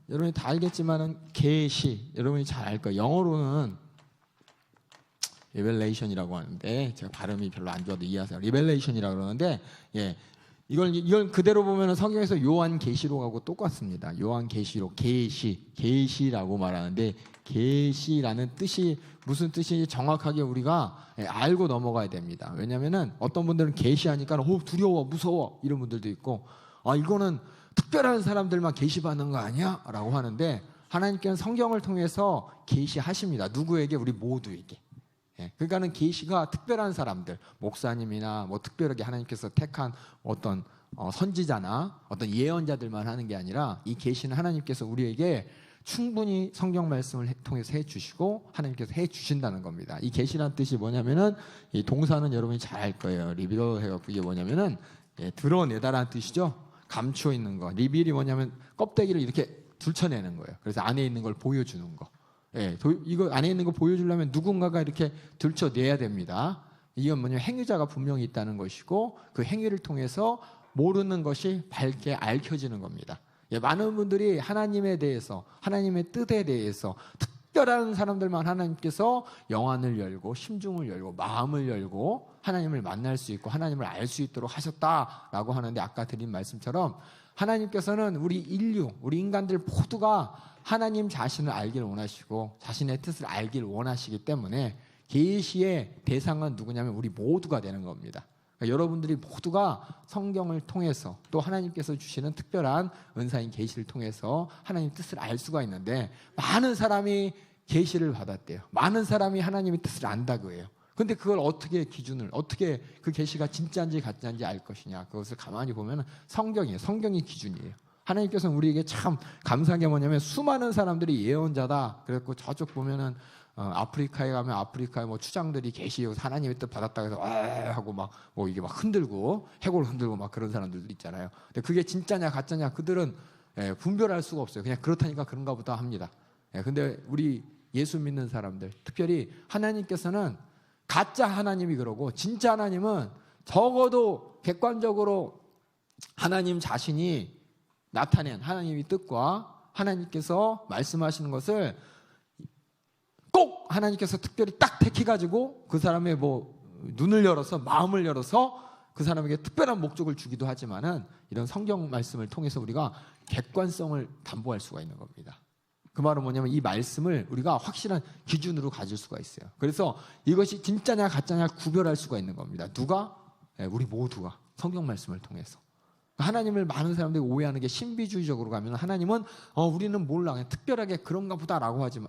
여러분이 다 알겠지만은 계시, 여러분이 잘 알 거예요. 영어로는 리벨레이션이라고 하는데 제가 발음이 별로 안 좋아도 이해하세요. 리벨레이션이라고 그러는데 이걸 그대로 보면은 성경에서 요한계시록하고 똑같습니다. 요한계시록, 계시라고 말하는데 계시라는 뜻이 무슨 뜻인지 정확하게 우리가 알고 넘어가야 됩니다. 왜냐면은 어떤 분들은 계시하니까 두려워, 무서워 이런 분들도 있고 이거는 특별한 사람들만 계시받는 거 아니야? 라고 하는데 하나님께는 성경을 통해서 계시하십니다. 누구에게? 우리 모두에게. 그러니까는 계시가 특별한 사람들, 목사님이나 뭐 특별하게 하나님께서 택한 어떤 선지자나 어떤 예언자들만 하는 게 아니라 이 계시는 하나님께서 우리에게 충분히 성경 말씀을 통해서 해주시고 하나님께서 해주신다는 겁니다. 이 계시란 뜻이 뭐냐면은 이 동사는 여러분이 잘 알 거예요. 리빌 해갖고 이게 뭐냐면은 드러내다라는 뜻이죠. 감추어 있는 거. 리빌이 뭐냐면 껍데기를 이렇게 들춰내는 거예요. 그래서 안에 있는 걸 보여주는 거. 이거 안에 있는 거 보여주려면 누군가가 이렇게 들춰내야 됩니다. 이건 뭐냐면 행위자가 분명히 있다는 것이고 그 행위를 통해서 모르는 것이 밝게 알려지는 겁니다. 많은 분들이 하나님에 대해서, 하나님의 뜻에 대해서 특별한 사람들만 하나님께서 영안을 열고 심중을 열고 마음을 열고 하나님을 만날 수 있고 하나님을 알 수 있도록 하셨다라고 하는데 아까 드린 말씀처럼 하나님께서는 우리 인류, 우리 인간들 모두가 하나님 자신을 알기를 원하시고 자신의 뜻을 알기를 원하시기 때문에 계시의 대상은 누구냐면 우리 모두가 되는 겁니다. 그러니까 여러분들이 모두가 성경을 통해서 또 하나님께서 주시는 특별한 은사인 계시를 통해서 하나님 뜻을 알 수가 있는데 많은 사람이 계시를 받았대요. 많은 사람이 하나님의 뜻을 안다고 해요. 근데 그걸 어떻게 기준을, 어떻게 그 계시가 진짜인지 가짜인지 알 것이냐. 그것을 가만히 보면 성경이에요. 성경이 기준이에요. 하나님께서는 우리에게 참 감사한 게 뭐냐면 수많은 사람들이 예언자다. 그래갖고 저쪽 보면은 아프리카에 가면 아프리카에 뭐 추장들이 계시고 하나님의 뜻 받았다 해서 하고 막 뭐 이게 막 흔들고 해골 흔들고 막 그런 사람들도 있잖아요. 근데 그게 진짜냐 가짜냐 그들은 분별할 수가 없어요. 그냥 그렇다니까 그런가 보다 합니다. 근데 우리 예수 믿는 사람들, 특별히 하나님께서는 가짜 하나님이 그러고 진짜 하나님은 적어도 객관적으로 하나님 자신이 나타낸 하나님의 뜻과 하나님께서 말씀하시는 것을 꼭 하나님께서 특별히 딱 택해가지고 그 사람의 뭐 눈을 열어서 마음을 열어서 그 사람에게 특별한 목적을 주기도 하지만은 이런 성경 말씀을 통해서 우리가 객관성을 담보할 수가 있는 겁니다. 그 말은 뭐냐면 이 말씀을 우리가 확실한 기준으로 가질 수가 있어요. 그래서 이것이 진짜냐 가짜냐 구별할 수가 있는 겁니다. 누가? 우리 모두가 성경 말씀을 통해서. 하나님을 많은 사람들이 오해하는 게 신비주의적으로 가면 하나님은 우리는 몰라 그냥 특별하게 그런가 보다라고 하지만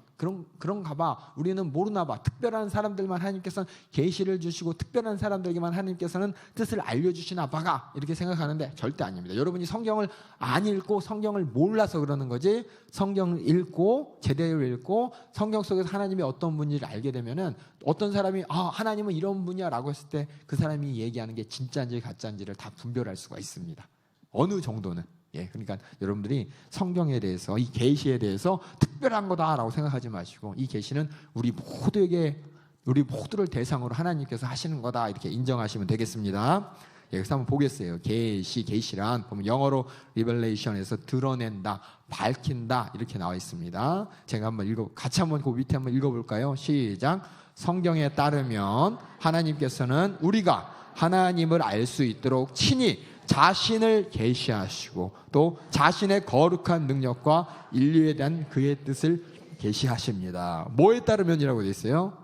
그런가 봐 우리는 모르나 봐 특별한 사람들만 하나님께서는 계시를 주시고 특별한 사람들에게만 하나님께서는 뜻을 알려주시나 봐가 이렇게 생각하는데 절대 아닙니다. 여러분이 성경을 안 읽고 성경을 몰라서 그러는 거지 성경을 읽고 제대로 읽고 성경 속에서 하나님이 어떤 분인지를 알게 되면은 어떤 사람이 하나님은 이런 분이야 라고 했을 때 그 사람이 얘기하는 게 진짜인지 가짜인지를 다 분별할 수가 있습니다. 어느 정도는. 그러니까 여러분들이 성경에 대해서 이 계시에 대해서 특별한 거다라고 생각하지 마시고 이 계시는 우리 모두에게 우리 모두를 대상으로 하나님께서 하시는 거다 이렇게 인정하시면 되겠습니다. 그래서 한번 보겠어요. 계시란 보면 영어로 revelation에서 드러낸다, 밝힌다 이렇게 나와 있습니다. 제가 한번 같이 한번 그 밑에 한번 읽어볼까요? 시작. 성경에 따르면 하나님께서는 우리가 하나님을 알 수 있도록 친히 자신을 계시하시고 또 자신의 거룩한 능력과 인류에 대한 그의 뜻을 계시하십니다. 뭐에 따르면이라고 되어 있어요?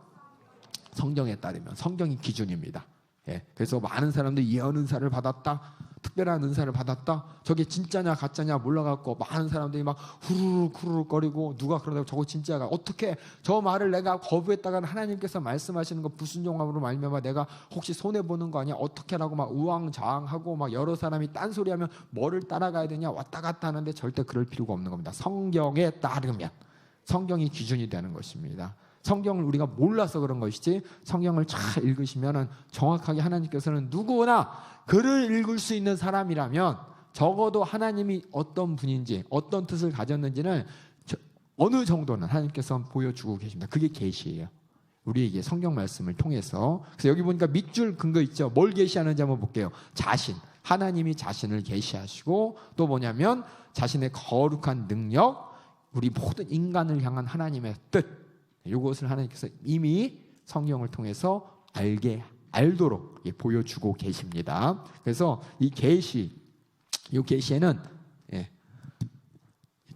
성경에 따르면. 성경이 기준입니다. 그래서 많은 사람들이 예언 은사를 받았다, 특별한 은사를 받았다, 저게 진짜냐 가짜냐 몰라갖고 많은 사람들이 막 후루룩 거리고 누가 그러다가 저거 진짜가 어떻게 저 말을 내가 거부했다가는 하나님께서 말씀하시는 거 불순종함으로 말미암아 내가 혹시 손해보는 거 아니야 어떻게라고 막 우왕좌왕하고 막 여러 사람이 딴소리하면 뭐를 따라가야 되냐 왔다 갔다 하는데 절대 그럴 필요가 없는 겁니다. 성경에 따르면 성경이 기준이 되는 것입니다. 성경을 우리가 몰라서 그런 것이지 성경을 잘 읽으시면 정확하게 하나님께서는 누구나 글을 읽을 수 있는 사람이라면 적어도 하나님이 어떤 분인지 어떤 뜻을 가졌는지는 어느 정도는 하나님께서 보여주고 계십니다. 그게 계시예요. 우리에게 성경 말씀을 통해서. 그래서 여기 보니까 밑줄 근거 있죠. 뭘 계시하는지 한번 볼게요. 자신. 하나님이 자신을 계시하시고 또 뭐냐면 자신의 거룩한 능력, 우리 모든 인간을 향한 하나님의 뜻, 이것을 하나님께서 이미 성경을 통해서 알도록 보여주고 계십니다. 그래서 이 계시에는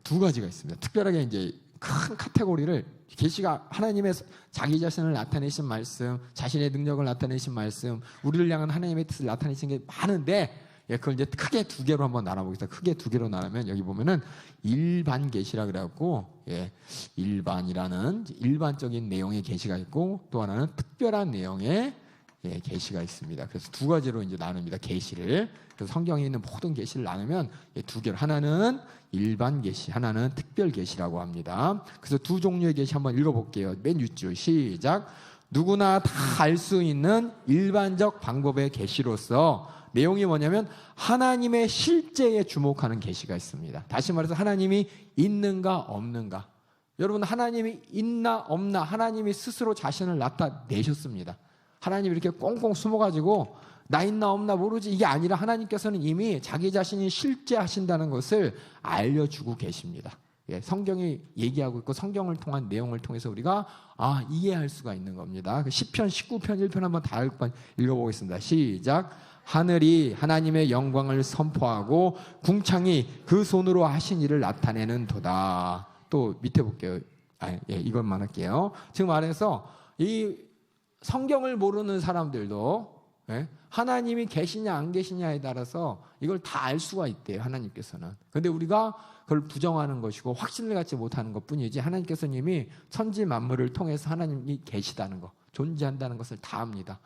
두 가지가 있습니다. 특별하게 이제 큰 카테고리를, 계시가 하나님의 자기 자신을 나타내신 말씀, 자신의 능력을 나타내신 말씀, 우리를 향한 하나님의 뜻을 나타내신 게 많은데, 그걸 이제 크게 두 개로 한번 나눠보겠습니다. 크게 두 개로 나누면 여기 보면은 일반 계시라 그래갖고, 일반이라는 일반적인 내용의 계시가 있고, 또 하나는 특별한 내용의 계시가 있습니다. 그래서 두 가지로 이제 나눕니다. 계시를. 그래서 성경에 있는 모든 계시를 나누면 두 개로, 하나는 일반 계시, 하나는 특별 계시라고 합니다. 그래서 두 종류의 계시 한번 읽어볼게요. 맨 윗줄 시작. 누구나 다 알 수 있는 일반적 방법의 계시로서 내용이 뭐냐면 하나님의 실제에 주목하는 계시가 있습니다. 다시 말해서 하나님이 있는가 없는가. 여러분, 하나님이 있나 없나, 하나님이 스스로 자신을 나타내셨습니다. 하나님이 이렇게 꽁꽁 숨어가지고 나 있나 없나 모르지, 이게 아니라 하나님께서는 이미 자기 자신이 실제하신다는 것을 알려주고 계십니다. 성경이 얘기하고 있고 성경을 통한 내용을 통해서 우리가 이해할 수가 있는 겁니다. 시편 19편 1편 한번 다 읽어보겠습니다. 시작. 하늘이 하나님의 영광을 선포하고 궁창이 그 손으로 하신 일을 나타내는 도다. 또 밑에 볼게요. 이것만 할게요. 지금 말해서 이 성경을 모르는 사람들도 하나님이 계시냐 안 계시냐에 따라서 이걸 다 알 수가 있대요, 하나님께서는. 그런데 우리가 그걸 부정하는 것이고 확신을 갖지 못하는 것뿐이지, 하나님께서는 이미 천지 만물을 통해서 하나님이 계시다는 것, 존재한다는 것을 다 압니다.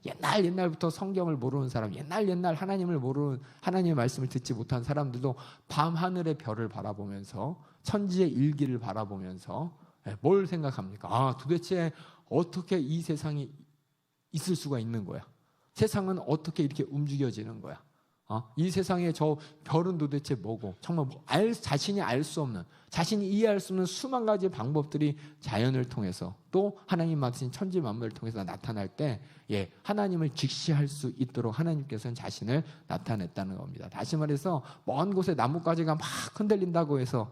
옛날부터 성경을 모르는 사람, 옛날 하나님을 모르는, 하나님의 말씀을 듣지 못한 사람들도 밤 하늘의 별을 바라보면서 천지의 일기를 바라보면서 뭘 생각합니까? 도대체 어떻게 이 세상이 있을 수가 있는 거야? 세상은 어떻게 이렇게 움직여지는 거야? 이 세상에 저 별은 도대체 뭐고, 정말 자신이 알 수 없는, 자신이 이해할 수 없는 수만 가지 방법들이 자연을 통해서 또 하나님 맡으신 천지 만물을 통해서 나타날 때 하나님을 직시할 수 있도록 하나님께서는 자신을 나타냈다는 겁니다. 다시 말해서 먼 곳에 나뭇가지가 막 흔들린다고 해서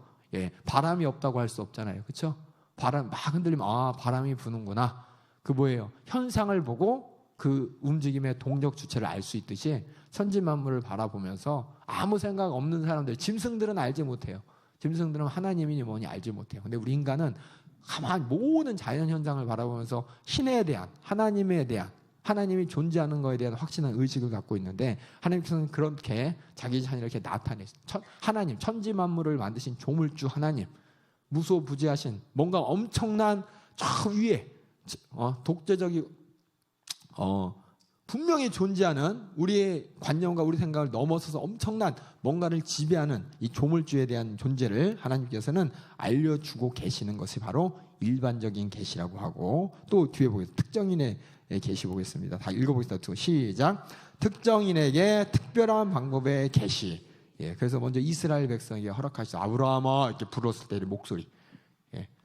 바람이 없다고 할 수 없잖아요. 그렇죠? 바람 막 흔들리면 바람이 부는구나. 그 뭐예요? 현상을 보고 그 움직임의 동력 주체를 알 수 있듯이 천지 만물을 바라보면서 아무 생각 없는 사람들, 짐승들은 알지 못해요. 짐승들은 하나님이니 뭐니 알지 못해요. 근데 우리 인간은 가만히 모든 자연 현상을 바라보면서 신에 대한, 하나님에 대한, 하나님이 존재하는 것에 대한 확신한 의식을 갖고 있는데, 하나님께서는 그렇게 자기 자신을 이렇게 나타내신 하나님, 천지 만물을 만드신 조물주 하나님, 무소부지하신 뭔가 엄청난 저 위에 독재적인 분명히 존재하는 우리의 관념과 우리 생각을 넘어서서 엄청난 뭔가를 지배하는 이 조물주에 대한 존재를 하나님께서는 알려주고 계시는 것이 바로 일반적인 계시라고 하고, 또 뒤에 보겠습니다. 특정인의 계시 보겠습니다. 다 읽어보겠습니다. 시작. 특정인에게 특별한 방법의 계시. 그래서 먼저 이스라엘 백성에게 허락하시죠. 아브라함아 이렇게 불었을 때 이 목소리.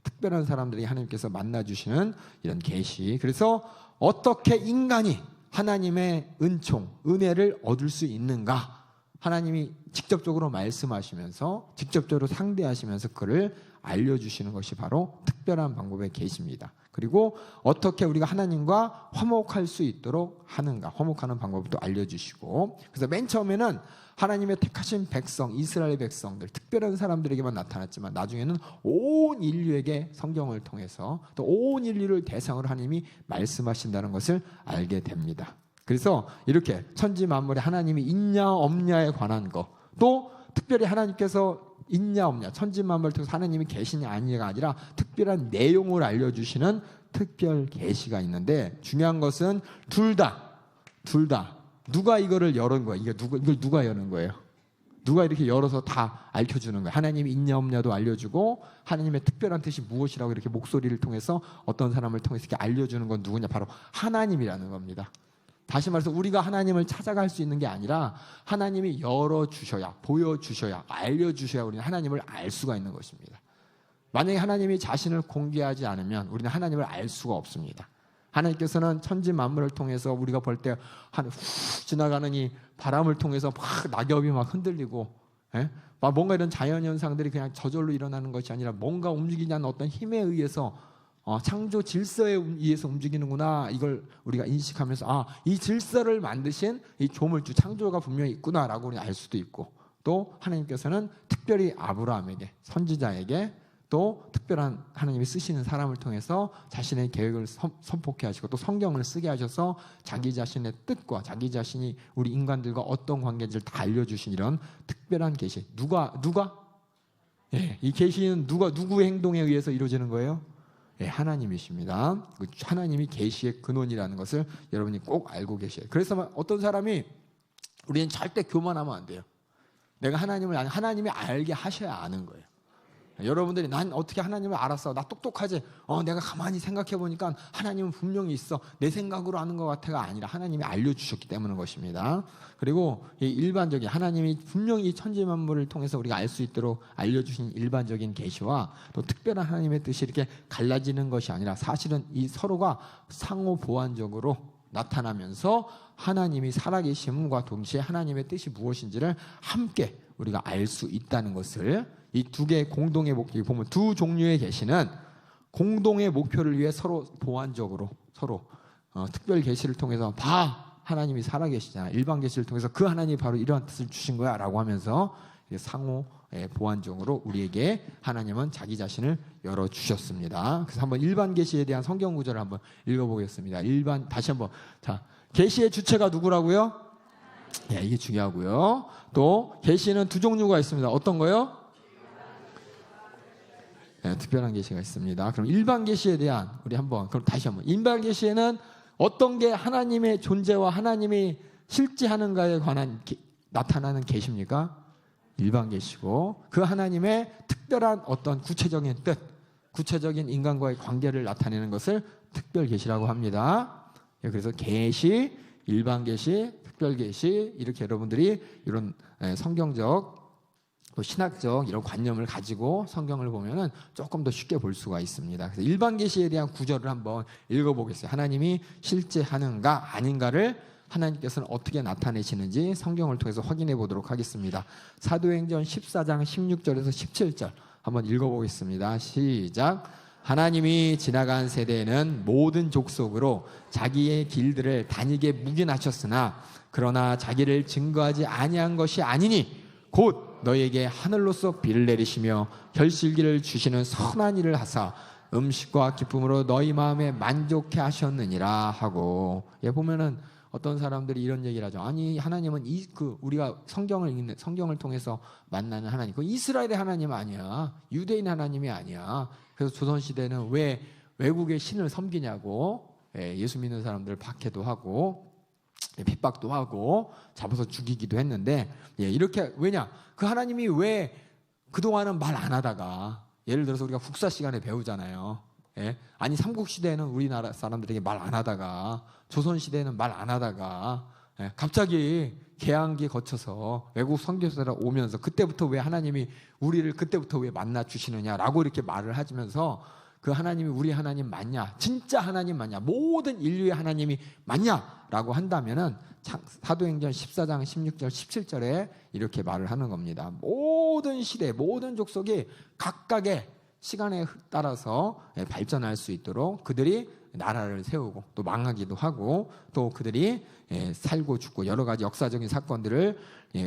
특별한 사람들이 하나님께서 만나주시는 이런 계시. 그래서 어떻게 인간이 하나님의 은총, 은혜를 얻을 수 있는가? 하나님이 직접적으로 말씀하시면서, 직접적으로 상대하시면서 그를 알려주시는 것이 바로 특별한 방법의 계시입니다. 그리고 어떻게 우리가 하나님과 화목할 수 있도록 하는가, 화목하는 방법도 알려주시고, 그래서 맨 처음에는 하나님의 택하신 백성, 이스라엘 백성들, 특별한 사람들에게만 나타났지만 나중에는 온 인류에게 성경을 통해서 또 온 인류를 대상으로 하나님이 말씀하신다는 것을 알게 됩니다. 그래서 이렇게 천지 만물에 하나님이 있냐 없냐에 관한 것, 또 특별히 하나님께서 있냐 없냐, 천지 만물을 통해서 하나님이 계시냐 아니냐가 아니라 특별한 내용을 알려주시는 특별 계시가 있는데, 중요한 것은 둘 다 누가 이거를 열은 거야? 이걸 누가 여는 거예요? 누가 이렇게 열어서 다 알려주는 거예요? 하나님이 있냐 없냐도 알려주고, 하나님의 특별한 뜻이 무엇이라고 이렇게 목소리를 통해서 어떤 사람을 통해서 이렇게 알려주는 건 누구냐? 바로 하나님이라는 겁니다. 다시 말해서 우리가 하나님을 찾아갈 수 있는 게 아니라 하나님이 열어주셔야, 보여주셔야, 알려주셔야 우리는 하나님을 알 수가 있는 것입니다. 만약에 하나님이 자신을 공개하지 않으면 우리는 하나님을 알 수가 없습니다. 하나님께서는 천지 만물을 통해서 우리가 볼 때 훅 지나가는 이 바람을 통해서 막 낙엽이 막 흔들리고 예? 뭔가 이런 자연 현상들이 그냥 저절로 일어나는 것이 아니라 뭔가 움직이지 않는 어떤 힘에 의해서 창조 질서에 의해서 움직이는구나, 이걸 우리가 인식하면서 이 질서를 만드신 이 조물주 창조가 분명히 있구나라고 우리 알 수도 있고, 또 하나님께서는 특별히 아브라함에게, 선지자에게, 또 특별한 하나님이 쓰시는 사람을 통해서 자신의 계획을 선포케 하시고, 또 성경을 쓰게 하셔서 자기 자신의 뜻과 자기 자신이 우리 인간들과 어떤 관계인지를 다 알려주신 이런 특별한 계시. 누가? 예, 이 계시는 누구의 행동에 의해서 이루어지는 거예요? 예, 하나님이십니다. 하나님이 계시의 근원이라는 것을 여러분이 꼭 알고 계셔요. 그래서 어떤 사람이, 우리는 절대 교만하면 안 돼요. 내가 하나님이 알게 하셔야 아는 거예요. 여러분들이 난 어떻게 하나님을 알았어, 나 똑똑하지, 내가 가만히 생각해 보니까 하나님은 분명히 있어, 내 생각으로 아는 것 같아가 아니라 하나님이 알려주셨기 때문인 것입니다. 그리고 이 일반적인 하나님이 분명히 천지 만물을 통해서 우리가 알 수 있도록 알려주신 일반적인 계시와 또 특별한 하나님의 뜻이 이렇게 갈라지는 것이 아니라, 사실은 이 서로가 상호 보완적으로 나타나면서 하나님이 살아계심과 동시에 하나님의 뜻이 무엇인지를 함께 우리가 알 수 있다는 것을, 이 두 개의 공동의 목표, 보면 두 종류의 계시는 공동의 목표를 위해 서로 보완적으로 서로 특별 계시를 통해서 하나님이 살아계시잖아, 일반 계시를 통해서 그 하나님이 바로 이러한 뜻을 주신 거야 라고 하면서 상호 보완적으로 우리에게 하나님은 자기 자신을 열어주셨습니다. 그래서 한번 일반 계시에 대한 성경 구절을 한번 읽어보겠습니다. 다시 한번, 자, 계시의 주체가 누구라고요? 네, 이게 중요하고요. 또 계시는 두 종류가 있습니다. 어떤 거요? 네, 특별한 계시가 있습니다. 그럼 일반 계시에 대한 그럼 다시 한번, 일반 계시에는 어떤 게 하나님의 존재와 하나님이 실제하는가에 관한 나타나는 계시입니까? 일반 계시고, 그 하나님의 특별한 어떤 구체적인 뜻, 구체적인 인간과의 관계를 나타내는 것을 특별 계시라고 합니다. 그래서 계시, 일반 계시, 특별 계시, 이렇게 여러분들이 이런 성경적 또 신학적 이런 관념을 가지고 성경을 보면은 조금 더 쉽게 볼 수가 있습니다. 그래서 일반 계시에 대한 구절을 한번 읽어보겠어요. 하나님이 실제 하는가 아닌가를 하나님께서는 어떻게 나타내시는지 성경을 통해서 확인해 보도록 하겠습니다. 사도행전 14장 16절에서 17절 한번 읽어보겠습니다. 시작. 하나님이 지나간 세대에는 모든 족속으로 자기의 길들을 다니게 묵인하셨으나 그러나 자기를 증거하지 아니한 것이 아니니 곧 너희에게 하늘로서 비를 내리시며 결실기를 주시는 선한 일을 하사 음식과 기쁨으로 너희 마음에 만족해 하셨느니라 하고, 보면은 어떤 사람들이 이런 얘기를 하죠. 아니, 하나님은 우리가 성경을 통해서 만나는 하나님, 그 이스라엘의 하나님 아니야, 유대인 하나님이 아니야. 그래서 조선 시대는 왜 외국의 신을 섬기냐고 예수 믿는 사람들을 박해도 하고 핍박도 하고 잡아서 죽이기도 했는데, 이렇게, 왜냐, 그 하나님이 왜 그동안은 말 안 하다가, 예를 들어서 우리가 국사 시간에 배우잖아요. 아니, 삼국시대에는 우리나라 사람들에게 말 안 하다가, 조선시대에는 말 안 하다가 갑자기 개항기 거쳐서 외국 선교사가 오면서 그때부터 왜 하나님이 우리를 그때부터 왜 만나 주시느냐라고 이렇게 말을 하면서, 그 하나님이 우리 하나님 맞냐, 진짜 하나님 맞냐, 모든 인류의 하나님이 맞냐라고 한다면은 사도행전 14장 16절 17절에 이렇게 말을 하는 겁니다. 모든 시대, 모든 족속이 각각의 시간에 따라서 발전할 수 있도록 그들이 나라를 세우고 또 망하기도 하고, 또 그들이 살고 죽고 여러 가지 역사적인 사건들을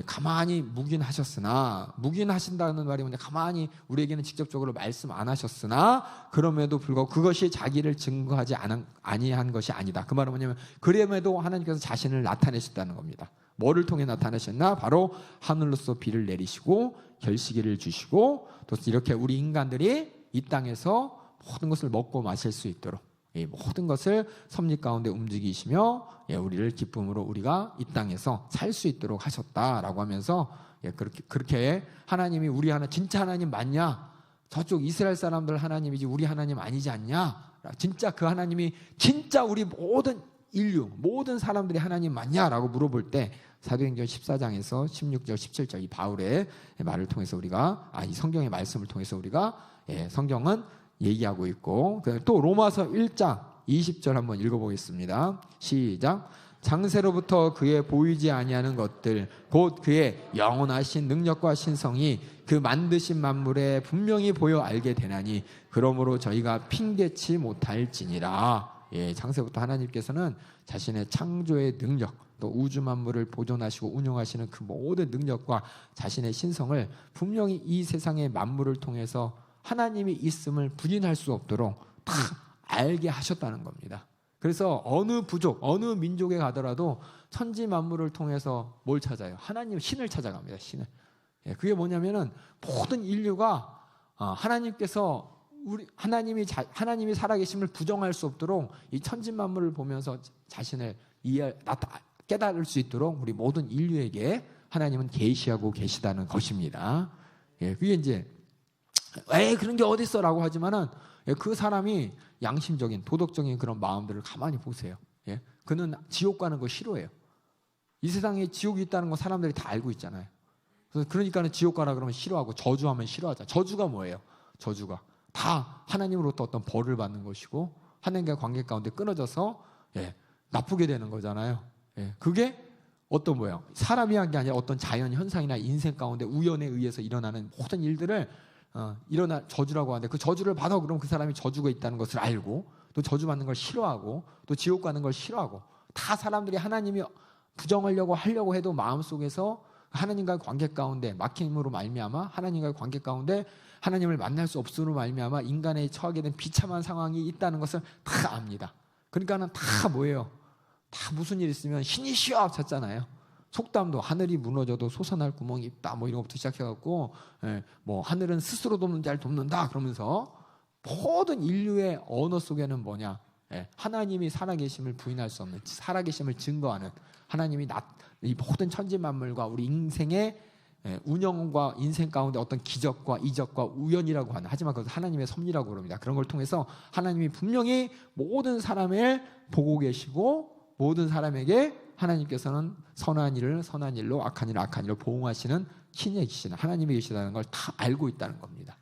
가만히 묵인하셨으나, 묵인하신다는 말이 뭐냐, 가만히 우리에게는 직접적으로 말씀 안 하셨으나 그럼에도 불구하고 그것이 자기를 증거하지 아니한 것이 아니다. 그 말은 뭐냐면, 그럼에도 하나님께서 자신을 나타내셨다는 겁니다. 뭐를 통해 나타내셨나? 바로 하늘로서 비를 내리시고 결실기를 주시고, 또 이렇게 우리 인간들이 이 땅에서 모든 것을 먹고 마실 수 있도록 모든 것을 섭리 가운데 움직이시며 우리를 기쁨으로 우리가 이 땅에서 살 수 있도록 하셨다라고 하면서, 그렇게 하나님이 우리 진짜 하나님 맞냐? 저쪽 이스라엘 사람들 하나님이지 우리 하나님 아니지 않냐? 진짜 그 하나님이 진짜 우리 모든 인류, 모든 사람들이 하나님 맞냐라고 물어볼 때 사도행전 14장에서 16절 17절 이 바울의 말을 통해서 우리가 이 성경의 말씀을 통해서 우리가 성경은 얘기하고 있고, 또 로마서 1장 20절 한번 읽어보겠습니다. 시작. 장세로부터 그의 보이지 아니하는 것들 곧 그의 영원하신 능력과 신성이 그 만드신 만물에 분명히 보여 알게 되나니 그러므로 저희가 핑계치 못할지니라. 예, 장세부터 하나님께서는 자신의 창조의 능력 또 우주 만물을 보존하시고 운영하시는 그 모든 능력과 자신의 신성을 분명히 이 세상의 만물을 통해서 하나님이 있음을 부인할 수 없도록 다 알게 하셨다는 겁니다. 그래서 어느 부족, 어느 민족에 가더라도 천지 만물을 통해서 뭘 찾아요? 하나님, 신을 찾아갑니다. 신을. 예, 그게 뭐냐면은 모든 인류가 하나님께서 하나님이 살아계심을 부정할 수 없도록 이 천지 만물을 보면서 자신을 깨달을 수 있도록 우리 모든 인류에게 하나님은 계시하고 계시다는 것입니다. 예, 그게 이제 그런 게 어디 있어라고 하지만은 그 사람이 양심적인 도덕적인 그런 마음들을 가만히 보세요. 예? 그는 지옥 가는 거 싫어해요. 이 세상에 지옥이 있다는 거 사람들이 다 알고 있잖아요. 그러니까는 지옥 가라 그러면 싫어하고 저주하면 싫어하자. 저주가 뭐예요? 저주가 다 하나님으로부터 어떤 벌을 받는 것이고 하나님과 관계 가운데 끊어져서 나쁘게 되는 거잖아요. 그게 어떤 뭐예요? 사람이 한 게 아니라 어떤 자연 현상이나 인생 가운데 우연에 의해서 일어나는 모든 일들을 저주라고 하는데 그 저주를 받아 그러면 그 사람이 저주가 있다는 것을 알고 또 저주받는 걸 싫어하고 또 지옥 가는 걸 싫어하고 다 사람들이 하나님이 부정하려고 해도 마음속에서 하나님과의 관계 가운데 막힘으로 말미암아 하나님과의 관계 가운데 하나님을 만날 수 없음으로 말미암아 인간에 처하게 된 비참한 상황이 있다는 것을 다 압니다. 그러니까는 다 뭐예요? 다 무슨 일 있으면 신이시여 찾잖아요. 속담도 하늘이 무너져도 솟아날 구멍이 있다 뭐 이런 것부터 시작해갖고 뭐 하늘은 스스로 돕는 자를 돕는다 그러면서 모든 인류의 언어 속에는 뭐냐? 하나님이 살아계심을 부인할 수 없는 살아계심을 증거하는 하나님이 이 모든 천지 만물과 우리 인생의 운영과 인생 가운데 어떤 기적과 이적과 우연이라고 하는 하지만 그것은 하나님의 섭리라고 그럽니다. 그런 걸 통해서 하나님이 분명히 모든 사람을 보고 계시고 모든 사람에게 하나님께서는 선한 일을 선한 일로 악한 일을 악한 일로 보응하시는 신의 계시는 하나님이 계시다는 걸 다 알고 있다는 겁니다.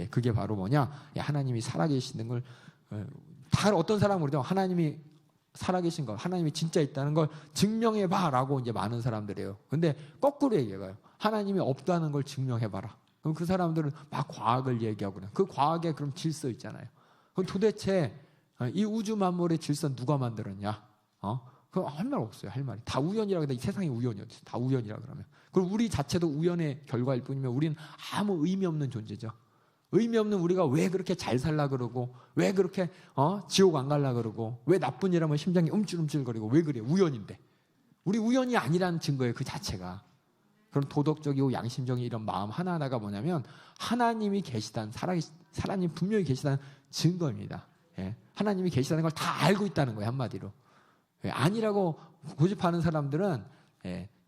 그게 바로 뭐냐? 하나님이 살아계시는 걸 다 어떤 사람은 그러죠. 하나님이 살아계신 것, 하나님이 진짜 있다는 걸 증명해봐라고 이제 많은 사람들이에요. 근데 거꾸로 얘기해요. 하나님이 없다는 걸 증명해봐라. 그럼 그 사람들은 막 과학을 얘기하고 그래요. 그 과학에 그럼 질서 있잖아요. 그럼 도대체 이 우주 만물의 질서 누가 만들었냐? 그럼 할 말 없어요. 할 말이 다 우연이라고 해도 이 세상이 우연이었어요. 다 우연이라 그러면 그리고 우리 자체도 우연의 결과일 뿐이면 우리는 아무 의미 없는 존재죠. 의미 없는 우리가 왜 그렇게 잘 살라 그러고 왜 그렇게 지옥 안 갈라 그러고 왜 나쁜 일 하면 심장이 움찔움찔거리고 왜 그래요? 우연인데 우리 우연이 아니라는 증거예요. 그 자체가. 그런 도덕적이고 양심적인 이런 마음 하나하나가 뭐냐면 하나님이 계시다는 하나님 분명히 계시다는 증거입니다. 하나님이 계시다는 걸 다 알고 있다는 거예요. 한마디로. 아니라고 고집하는 사람들은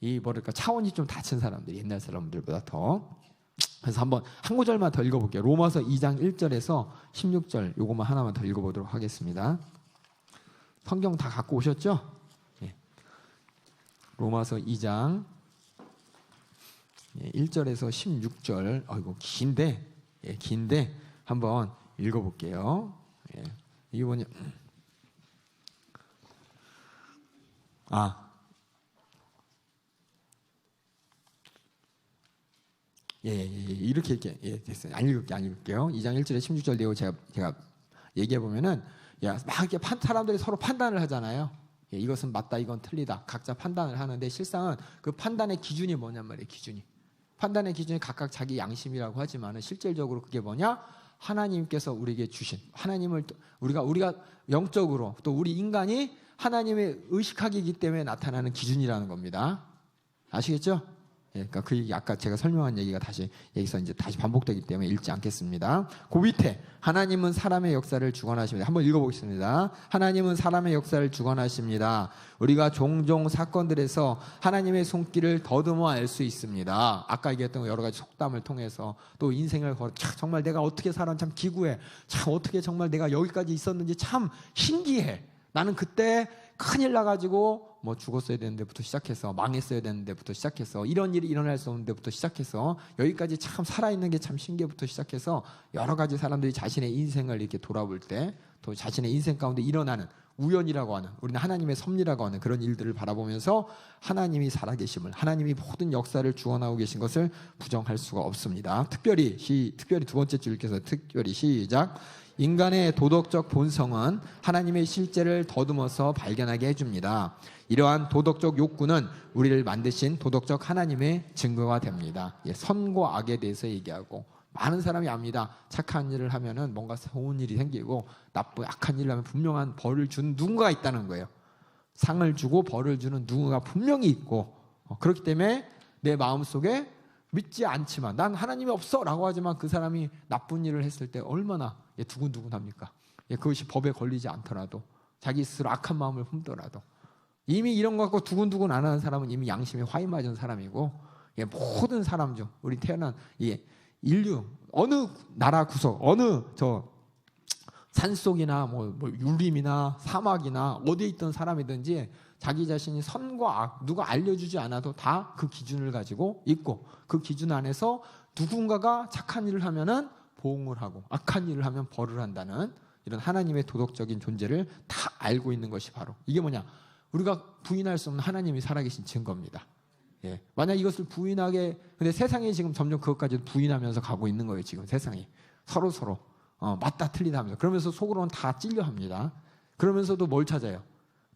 이 뭐랄까 차원이 좀 낮은 사람들 옛날 사람들보다 더. 그래서 한번 한 구절만 더 읽어볼게요. 로마서 2장 1절에서 16절 요것만 하나만 더 읽어보도록 하겠습니다. 성경 다 갖고 오셨죠? 로마서 2장 1절에서 16절 아이고 긴데 한번 읽어볼게요. 이게 뭐냐? 이렇게 됐어요. 안 읽을게요. 2장 1절에 16절 내용 제가 얘기해 보면은 막 이렇게 사람들이 서로 판단을 하잖아요. 이것은 맞다, 이건 틀리다. 각자 판단을 하는데 실상은 그 판단의 기준이 뭐냔 말이에요. 판단의 기준이 각각 자기 양심이라고 하지만은 실질적으로 그게 뭐냐? 하나님께서 우리에게 주신 하나님을 우리가 영적으로 또 우리 인간이 하나님의 의식하기이기 때문에 나타나는 기준이라는 겁니다. 아시겠죠? 그러니까 그 얘기 아까 제가 설명한 얘기가 여기서 이제 다시 반복되기 때문에 읽지 않겠습니다. 그 밑에 하나님은 사람의 역사를 주관하십니다. 한번 읽어보겠습니다. 하나님은 사람의 역사를 주관하십니다. 우리가 종종 사건들에서 하나님의 손길을 더듬어 알 수 있습니다. 아까 얘기했던 여러 가지 속담을 통해서 또 인생을 정말 내가 어떻게 살았는지 참 기구해. 참 어떻게 정말 내가 여기까지 있었는지 참 신기해. 나는 그때 큰일 나가지고 뭐 죽었어야 되는 데부터 시작해서 망했어야 되는 데부터 시작해서 이런 일이 일어날 수 없는 데부터 시작해서 여기까지 참 살아있는 게 참 신기해부터 시작해서 여러 가지 사람들이 자신의 인생을 이렇게 돌아볼 때 또 자신의 인생 가운데 일어나는 우연이라고 하는, 우리는 하나님의 섭리라고 하는 그런 일들을 바라보면서 하나님이 살아계심을, 하나님이 모든 역사를 주관하고 계신 것을 부정할 수가 없습니다. 특별히 두 번째 줄 읽겠어요. 특별히 시작. 인간의 도덕적 본성은 하나님의 실제를 더듬어서 발견하게 해줍니다. 이러한 도덕적 욕구는 우리를 만드신 도덕적 하나님의 증거가 됩니다. 선과 악에 대해서 얘기하고, 많은 사람이 압니다. 착한 일을 하면은 뭔가 좋은 일이 생기고, 악한 일을 하면 분명한 벌을 주는 누군가가 있다는 거예요. 상을 주고 벌을 주는 누군가가 분명히 있고, 그렇기 때문에 내 마음속에 믿지 않지만, 난 하나님이 없어 라고 하지만 그 사람이 나쁜 일을 했을 때 얼마나 두근두근합니까? 그것이 법에 걸리지 않더라도, 자기 스스로 악한 마음을 품더라도, 이미 이런 거 갖고 두근두근 안 하는 사람은 이미 양심에 화이 맞은 사람이고, 모든 사람 중 우리 태어난 인류 어느 나라 구석, 어느 산속이나 뭐 유림이나 사막이나 어디에 있던 사람이든지 자기 자신이 선과 악, 누가 알려주지 않아도 다 그 기준을 가지고 있고, 그 기준 안에서 누군가가 착한 일을 하면은 보응을 하고 악한 일을 하면 벌을 한다는 이런 하나님의 도덕적인 존재를 다 알고 있는 것이 바로 이게 뭐냐? 우리가 부인할 수 없는 하나님이 살아계신 증거입니다. 만약 이것을 부인하게, 근데 세상이 지금 점점 그것까지 부인하면서 가고 있는 거예요. 지금 세상이 서로 맞다 틀리다 하면서, 그러면서 속으로는 다 찔려합니다. 그러면서도 뭘 찾아요?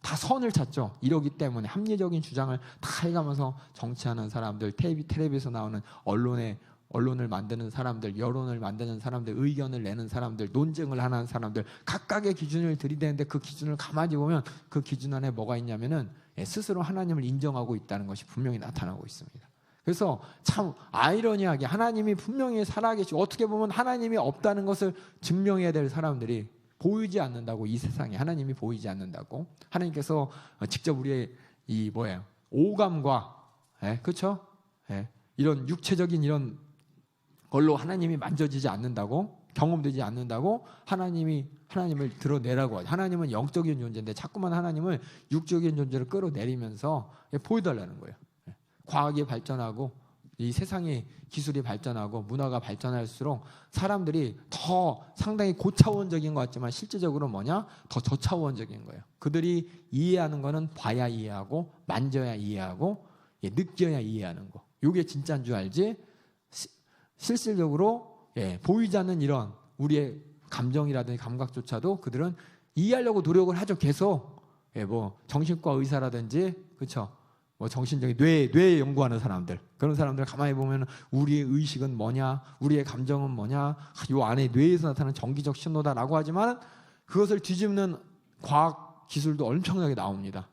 다 선을 찾죠. 이러기 때문에 합리적인 주장을 다 해가면서 정치하는 사람들, 텔레비에서 나오는 언론을 만드는 사람들, 여론을 만드는 사람들, 의견을 내는 사람들, 논쟁을 하는 사람들, 각각의 기준을 들이대는데 그 기준을 가만히 보면 그 기준 안에 뭐가 있냐면은 스스로 하나님을 인정하고 있다는 것이 분명히 나타나고 있습니다. 그래서 참 아이러니하게 하나님이 분명히 살아계시고, 어떻게 보면 하나님이 없다는 것을 증명해야 될 사람들이 보이지 않는다고, 이 세상에 하나님이 보이지 않는다고, 하나님께서 직접 우리의 오감과, 그렇죠? 이런 육체적인 이런 걸로 하나님이 만져지지 않는다고, 경험되지 않는다고 하나님을 드러내라고 하죠. 하나님은 영적인 존재인데 자꾸만 하나님을 육적인 존재로 끌어내리면서 보여달라는 거예요. 과학이 발전하고 이 세상의 기술이 발전하고 문화가 발전할수록 사람들이 더 상당히 고차원적인 것 같지만 실제적으로 뭐냐? 더 저차원적인 거예요. 그들이 이해하는 거는 봐야 이해하고, 만져야 이해하고, 느껴야 이해하는 거. 이게 진짜인 줄 알지, 실질적으로 보이지 않는 이런 우리의 감정이라든지 감각조차도 그들은 이해하려고 노력을 하죠. 계속 정신과 의사라든지, 그렇죠? 정신적인 뇌 연구하는 사람들, 그런 사람들 가만히 보면 우리의 의식은 뭐냐, 우리의 감정은 뭐냐, 요 안에 뇌에서 나타나는 정기적 신호다라고 하지만 그것을 뒤집는 과학 기술도 엄청나게 나옵니다.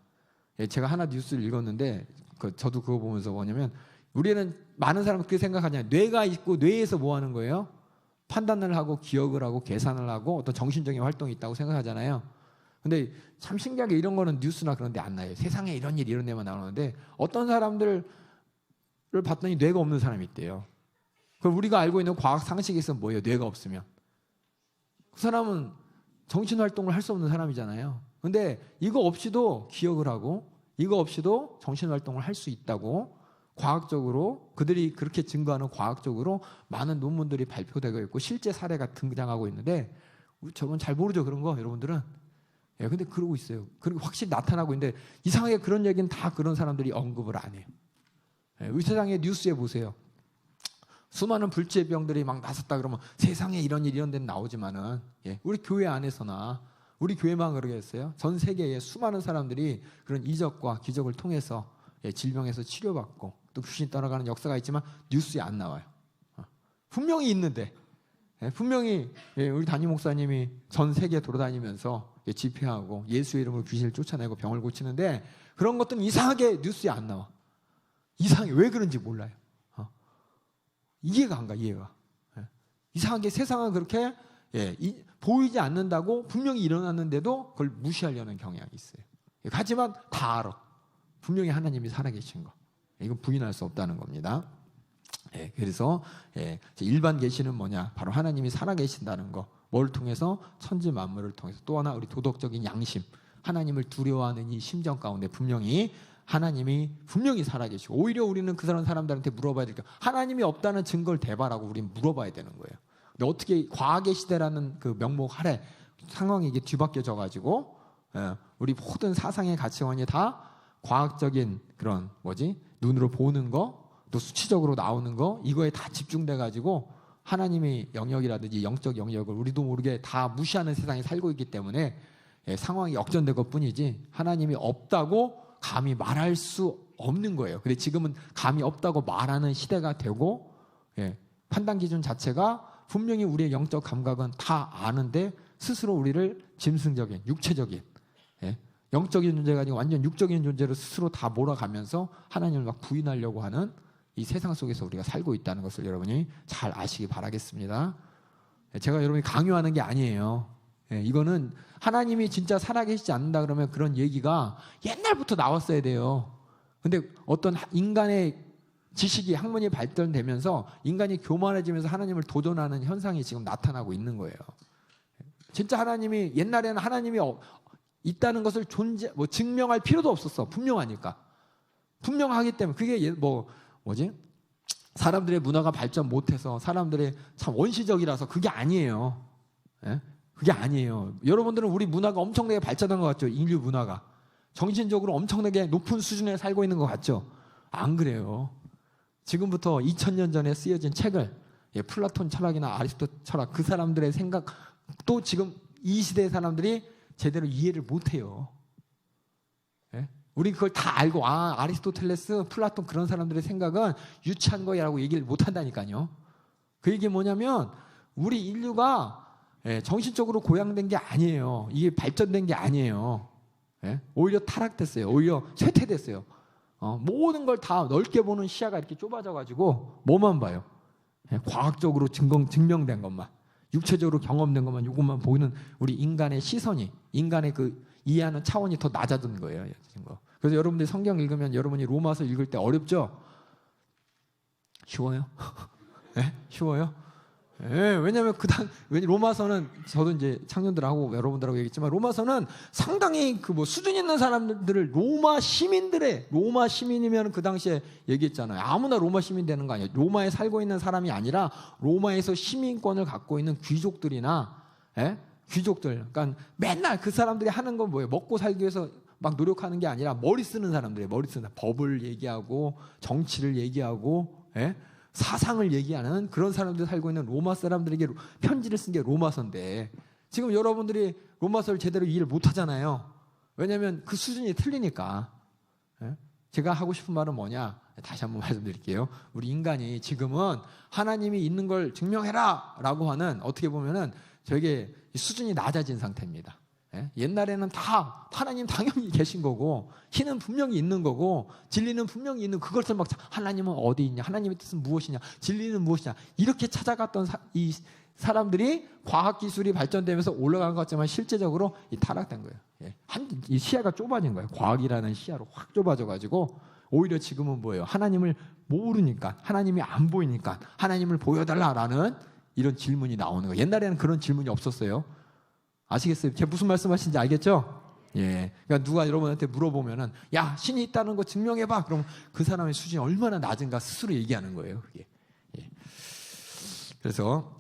제가 하나 뉴스를 읽었는데 저도 그거 보면서 뭐냐면, 우리는 많은 사람은 그렇게 생각하잖아요. 뇌가 있고 뇌에서 뭐 하는 거예요? 판단을 하고 기억을 하고 계산을 하고 어떤 정신적인 활동이 있다고 생각하잖아요. 근데 참 신기하게 이런 거는 뉴스나 그런 데 안 나요. 세상에 이런 일 이런 데만 나오는데 어떤 사람들을 봤더니 뇌가 없는 사람이 있대요. 그럼 우리가 알고 있는 과학 상식에서 뭐예요? 뇌가 없으면 그 사람은 정신 활동을 할 수 없는 사람이잖아요. 근데 이거 없이도 기억을 하고 이거 없이도 정신 활동을 할 수 있다고 과학적으로, 그들이 그렇게 증거하는 과학적으로 많은 논문들이 발표되고 있고 실제 사례가 등장하고 있는데, 저건 잘 모르죠, 그런 거 여러분들은. 근데 그러고 있어요. 그리고 확실히 나타나고 있는데 이상하게 그런 얘기는 다 그런 사람들이 언급을 안 해요. 우리 세상의 뉴스에 보세요. 수많은 불치의 병들이 막 나섰다 그러면 세상에 이런 일 이런 데는 나오지만은 우리 교회 안에서나 우리 교회만 그러겠어요? 전 세계에 수많은 사람들이 그런 이적과 기적을 통해서 질병에서 치료받고 또 귀신이 떠나가는 역사가 있지만 뉴스에 안 나와요. 분명히 있는데, 분명히 우리 담임 목사님이 전 세계 돌아다니면서 집회하고 예수의 이름으로 귀신을 쫓아내고 병을 고치는데 그런 것들은 이상하게 뉴스에 안 나와. 이상하게 왜 그런지 몰라요. 이해가 안 가, 이해가. 이상하게 세상은 그렇게 보이지 않는다고 분명히 일어났는데도 그걸 무시하려는 경향이 있어요. 하지만 다 알아. 분명히 하나님이 살아계신 거. 이건 부인할 수 없다는 겁니다. 그래서 일반 계시는 뭐냐? 바로 하나님이 살아계신다는 거. 뭘 통해서? 천지 만물을 통해서. 또 하나 우리 도덕적인 양심, 하나님을 두려워하는 이 심정 가운데 분명히 하나님이 분명히 살아계시고, 오히려 우리는 그 사람들한테 물어봐야 될 게, 하나님이 없다는 증거를 대발하고 우리는 물어봐야 되는 거예요. 근데 어떻게 과학의 시대라는 그 명목 아래 상황이 이게 뒤바뀌어져 가지고 우리 모든 사상의 가치관이 다 과학적인 그런 눈으로 보는 거, 또 수치적으로 나오는 거, 이거에 다 집중돼 가지고 하나님의 영역이라든지 영적 영역을 우리도 모르게 다 무시하는 세상에 살고 있기 때문에 상황이 역전된 것뿐이지 하나님이 없다고 감히 말할 수 없는 거예요. 근데 지금은 감히 없다고 말하는 시대가 되고, 판단 기준 자체가 분명히 우리의 영적 감각은 다 아는데 스스로 우리를 짐승적인, 육체적인, 영적인 존재가 아니고 완전 육적인 존재로 스스로 다 몰아가면서 하나님을 막 부인하려고 하는 이 세상 속에서 우리가 살고 있다는 것을 여러분이 잘 아시기 바라겠습니다. 제가 여러분이 강요하는 게 아니에요. 이거는 하나님이 진짜 살아계시지 않는다 그러면 그런 얘기가 옛날부터 나왔어야 돼요. 근데 어떤 인간의 지식이 학문이 발전되면서 인간이 교만해지면서 하나님을 도전하는 현상이 지금 나타나고 있는 거예요. 진짜 하나님이, 옛날에는 하나님이 있다는 것을 증명할 필요도 없었어. 분명하니까. 분명하기 때문에 그게 사람들의 문화가 발전 못해서 사람들의 참 원시적이라서 그게 아니에요. 그게 아니에요. 여러분들은 우리 문화가 엄청나게 발전한 것 같죠? 인류 문화가. 정신적으로 엄청나게 높은 수준에 살고 있는 것 같죠? 안 그래요. 지금부터 2000년 전에 쓰여진 책을 플라톤 철학이나 아리스토 철학, 그 사람들의 생각, 또 지금 이 시대의 사람들이 제대로 이해를 못해요. 우리 그걸 다 알고, 아리스토텔레스, 플라톤 그런 사람들의 생각은 유치한 거라고 얘기를 못한다니까요. 그 얘기 뭐냐면 우리 인류가 정신적으로 고양된 게 아니에요. 이게 발전된 게 아니에요. 오히려 타락됐어요. 오히려 쇠퇴됐어요. 모든 걸 다 넓게 보는 시야가 이렇게 좁아져가지고 뭐만 봐요? 과학적으로 증명된 것만, 육체적으로 경험된 것만, 이것만 보이는 우리 인간의 시선이, 인간의 그 이해하는 차원이 더 낮아진 거예요. 그래서 여러분들이 성경 읽으면 여러분이 로마서 읽을 때 어렵죠? 쉬워요? 쉬워요? 왜냐하면 로마서는 저도 이제 청년들하고 여러분들하고 얘기했지만 로마서는 상당히 수준 있는 사람들을 로마 시민이면 그 당시에 얘기했잖아요. 아무나 로마 시민 되는 거 아니에요. 로마에 살고 있는 사람이 아니라 로마에서 시민권을 갖고 있는 귀족들이나 귀족들. 그러니까 맨날 그 사람들이 하는 건 뭐예요? 먹고 살기 위해서 막 노력하는 게 아니라 머리 쓰는 사람들이에요. 머리 쓰는 법을 얘기하고 정치를 얘기하고 사상을 얘기하는 그런 사람들이 살고 있는 로마 사람들에게 편지를 쓴 게 로마서인데 지금 여러분들이 로마서를 제대로 이해를 못하잖아요. 왜냐하면 그 수준이 틀리니까. 제가 하고 싶은 말은 뭐냐? 다시 한번 말씀드릴게요. 우리 인간이 지금은 하나님이 있는 걸 증명해라 라고 하는, 어떻게 보면은 저게 수준이 낮아진 상태입니다. 옛날에는 다 하나님 당연히 계신 거고, 희는 분명히 있는 거고, 진리는 분명히 있는, 그것을 막 하나님은 어디 있냐, 하나님의 뜻은 무엇이냐, 진리는 무엇이냐, 이렇게 찾아갔던 이 사람들이 과학기술이 발전되면서 올라간 것 같지만 실제적으로 타락된 거예요. 이 시야가 좁아진 거예요. 과학이라는 시야로 확 좁아져가지고 오히려 지금은 뭐예요? 하나님을 모르니까, 하나님이 안 보이니까 하나님을 보여달라라는 이런 질문이 나오는 거예요. 옛날에는 그런 질문이 없었어요. 아시겠어요? 제가 무슨 말씀하시는지 알겠죠? 그러니까 누가 여러분한테 물어보면은 야, 신이 있다는 거 증명해봐. 그럼 그 사람의 수준이 얼마나 낮은가 스스로 얘기하는 거예요. 그게. 그래서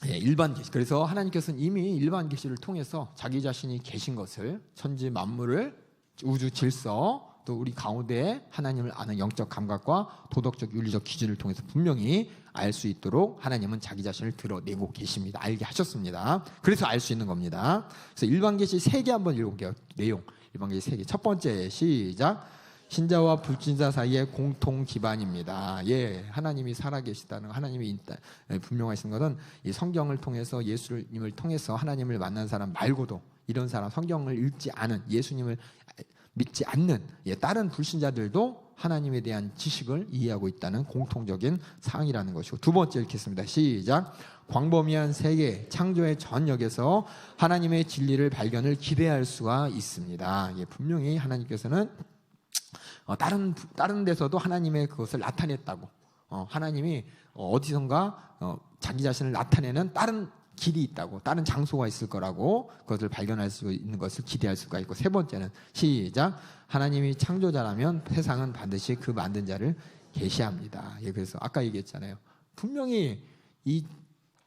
일반 계시. 그래서 하나님께서는 이미 일반 계시를 통해서 자기 자신이 계신 것을, 천지 만물을, 우주 질서, 또 우리 가운데 하나님을 아는 영적 감각과 도덕적 윤리적 기준을 통해서 분명히 알 수 있도록 하나님은 자기 자신을 드러내고 계십니다. 알게 하셨습니다. 그래서 알 수 있는 겁니다. 그래서 일반 계시 3개 한번 읽어볼게요. 내용. 일반 계시 3개. 첫 번째, 시작. 신자와 불신자 사이의 공통 기반입니다. 하나님이 살아계시다는, 하나님이 분명하신 것은 이 성경을 통해서, 예수님을 통해서 하나님을 만난 사람 말고도, 이런 사람, 성경을 읽지 않은, 예수님을 믿지 않는 다른 불신자들도 하나님에 대한 지식을 이해하고 있다는 공통적인 사항이라는 것이고, 두 번째 읽겠습니다. 시작. 광범위한 세계 창조의 전역에서 하나님의 진리를 발견을 기대할 수가 있습니다. 분명히 하나님께서는 다른 데서도 하나님의 그것을 나타냈다고, 하나님이 어디선가 자기 자신을 나타내는 다른 길이 있다고, 다른 장소가 있을 거라고, 그것을 발견할 수 있는 것을 기대할 수가 있고, 세 번째는 시작. 하나님이 창조자라면 세상은 반드시 그 만든 자를 계시합니다. 그래서 아까 얘기했잖아요. 분명히 이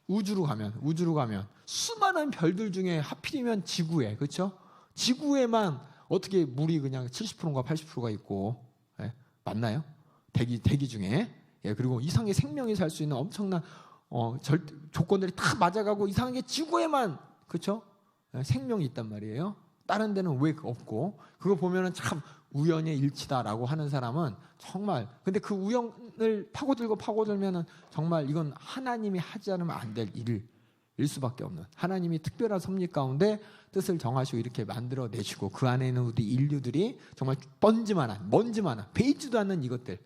우주로 가면 수많은 별들 중에 하필이면 지구에, 그렇죠? 지구에만 어떻게 물이 그냥 70%인가 80%가 있고, 예? 맞나요? 대기 중에. 예, 그리고 이상의 생명이 살 수 있는 엄청난 조건들이 다 맞아가고 이상하게 지구에만, 그렇죠? 예, 생명이 있단 말이에요. 다른 데는 왜 없고. 그거 보면은 참 우연의 일치다라고 하는 사람은 정말, 근데 그 우연을 파고들면은 정말 이건 하나님이 하지 않으면 안 될 일일 수밖에 없는, 하나님이 특별한 섭리 가운데 뜻을 정하시고 이렇게 만들어 내시고 그 안에 있는 우리 인류들이 정말 먼지만한 베이지도 않는 이것들,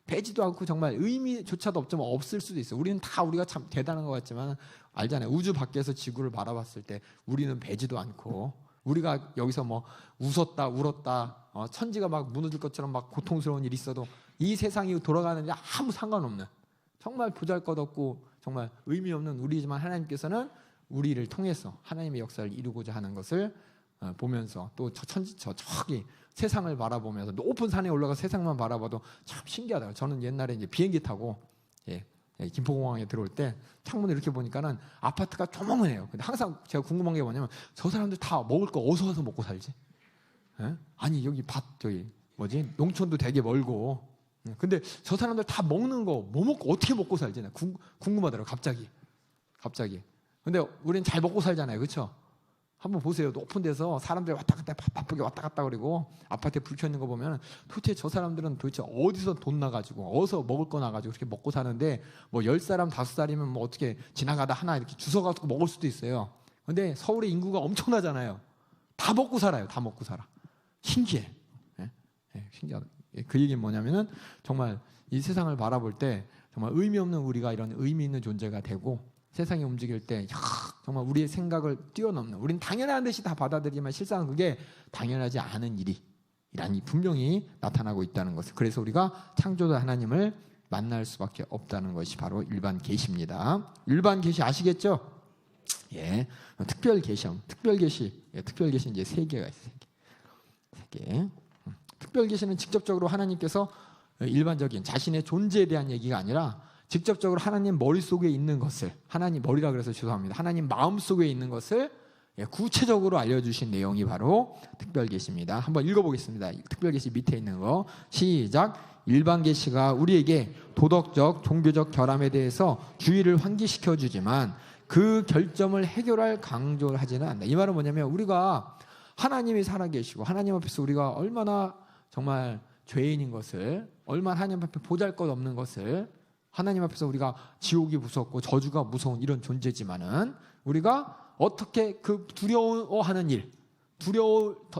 배지도 않고 정말 의미조차도 없지만 없을 수도 있어요. 우리는 다 우리가 참 대단한 것 같지만 알잖아요. 우주 밖에서 지구를 바라봤을 때 우리는 배지도 않고, 우리가 여기서 뭐 웃었다 울었다 천지가 막 무너질 것처럼 막 고통스러운 일이 있어도 이 세상이 돌아가는데 아무 상관없는, 정말 보잘것없고 정말 의미 없는 우리지만 하나님께서는 우리를 통해서 하나님의 역사를 이루고자 하는 것을 보면서, 또 저기 세상을 바라보면서 높은 산에 올라가 세상만 바라봐도 참 신기하다. 저는 옛날에 이제 비행기 타고 김포공항에 들어올 때 창문을 이렇게 보니까는 아파트가 조망해요. 근데 항상 제가 궁금한 게 뭐냐면, 저 사람들 다 먹을 거 어디서 와서 먹고 살지? 예? 아니 여기 농촌도 되게 멀고, 근데 저 사람들 다 먹는 거 뭐 먹고 어떻게 먹고 살지? 궁금하더라고 갑자기. 근데 우리는 잘 먹고 살잖아요, 그렇죠? 한번 보세요. 높은 데서 사람들이 왔다 갔다 바쁘게 왔다 갔다 그리고 아파트에 불 켜 있는 거 보면 도대체 저 사람들은 도대체 어디서 돈 나가지고 어디서 먹을 거 나가지고 그렇게 먹고 사는데, 뭐 10사람 5살이면 뭐 어떻게 지나가다 하나 이렇게 주워가지고 먹을 수도 있어요. 근데 서울의 인구가 엄청나잖아요. 다 먹고 살아요. 다 먹고 살아. 신기해. 신기하다. 그 얘기는 뭐냐면은 정말 이 세상을 바라볼 때 정말 의미 없는 우리가 이런 의미 있는 존재가 되고, 세상이 움직일 때 정말 우리의 생각을 뛰어넘는, 우리는 당연한 듯이 다 받아들이지만 실상은 그게 당연하지 않은 일이라니 분명히 나타나고 있다는 것을, 그래서 우리가 창조자 하나님을 만날 수밖에 없다는 것이 바로 일반 계시입니다. 일반 계시 아시겠죠? 예, 특별 계시. 특별 계시 이제 3개가 있어요. 3개. 특별 계시는 직접적으로 하나님께서 일반적인 자신의 존재에 대한 얘기가 아니라 직접적으로 하나님 머릿속에 있는 것을, 하나님 머리라 그래서 죄송합니다. 하나님 마음속에 있는 것을 구체적으로 알려주신 내용이 바로 특별 계시입니다. 한번 읽어보겠습니다. 특별 계시 밑에 있는 거 시작. 일반 계시가 우리에게 도덕적, 종교적 결함에 대해서 주의를 환기시켜 주지만 그 결점을 해결할 강조를 하지는 않는다. 이 말은 뭐냐면, 우리가 하나님이 살아계시고 하나님 앞에서 우리가 얼마나 정말 죄인인 것을, 얼마나 하나님 앞에 보잘것없는 것을, 하나님 앞에서 우리가 지옥이 무섭고 저주가 무서운 이런 존재지만은 우리가 어떻게 그 두려워하는 일,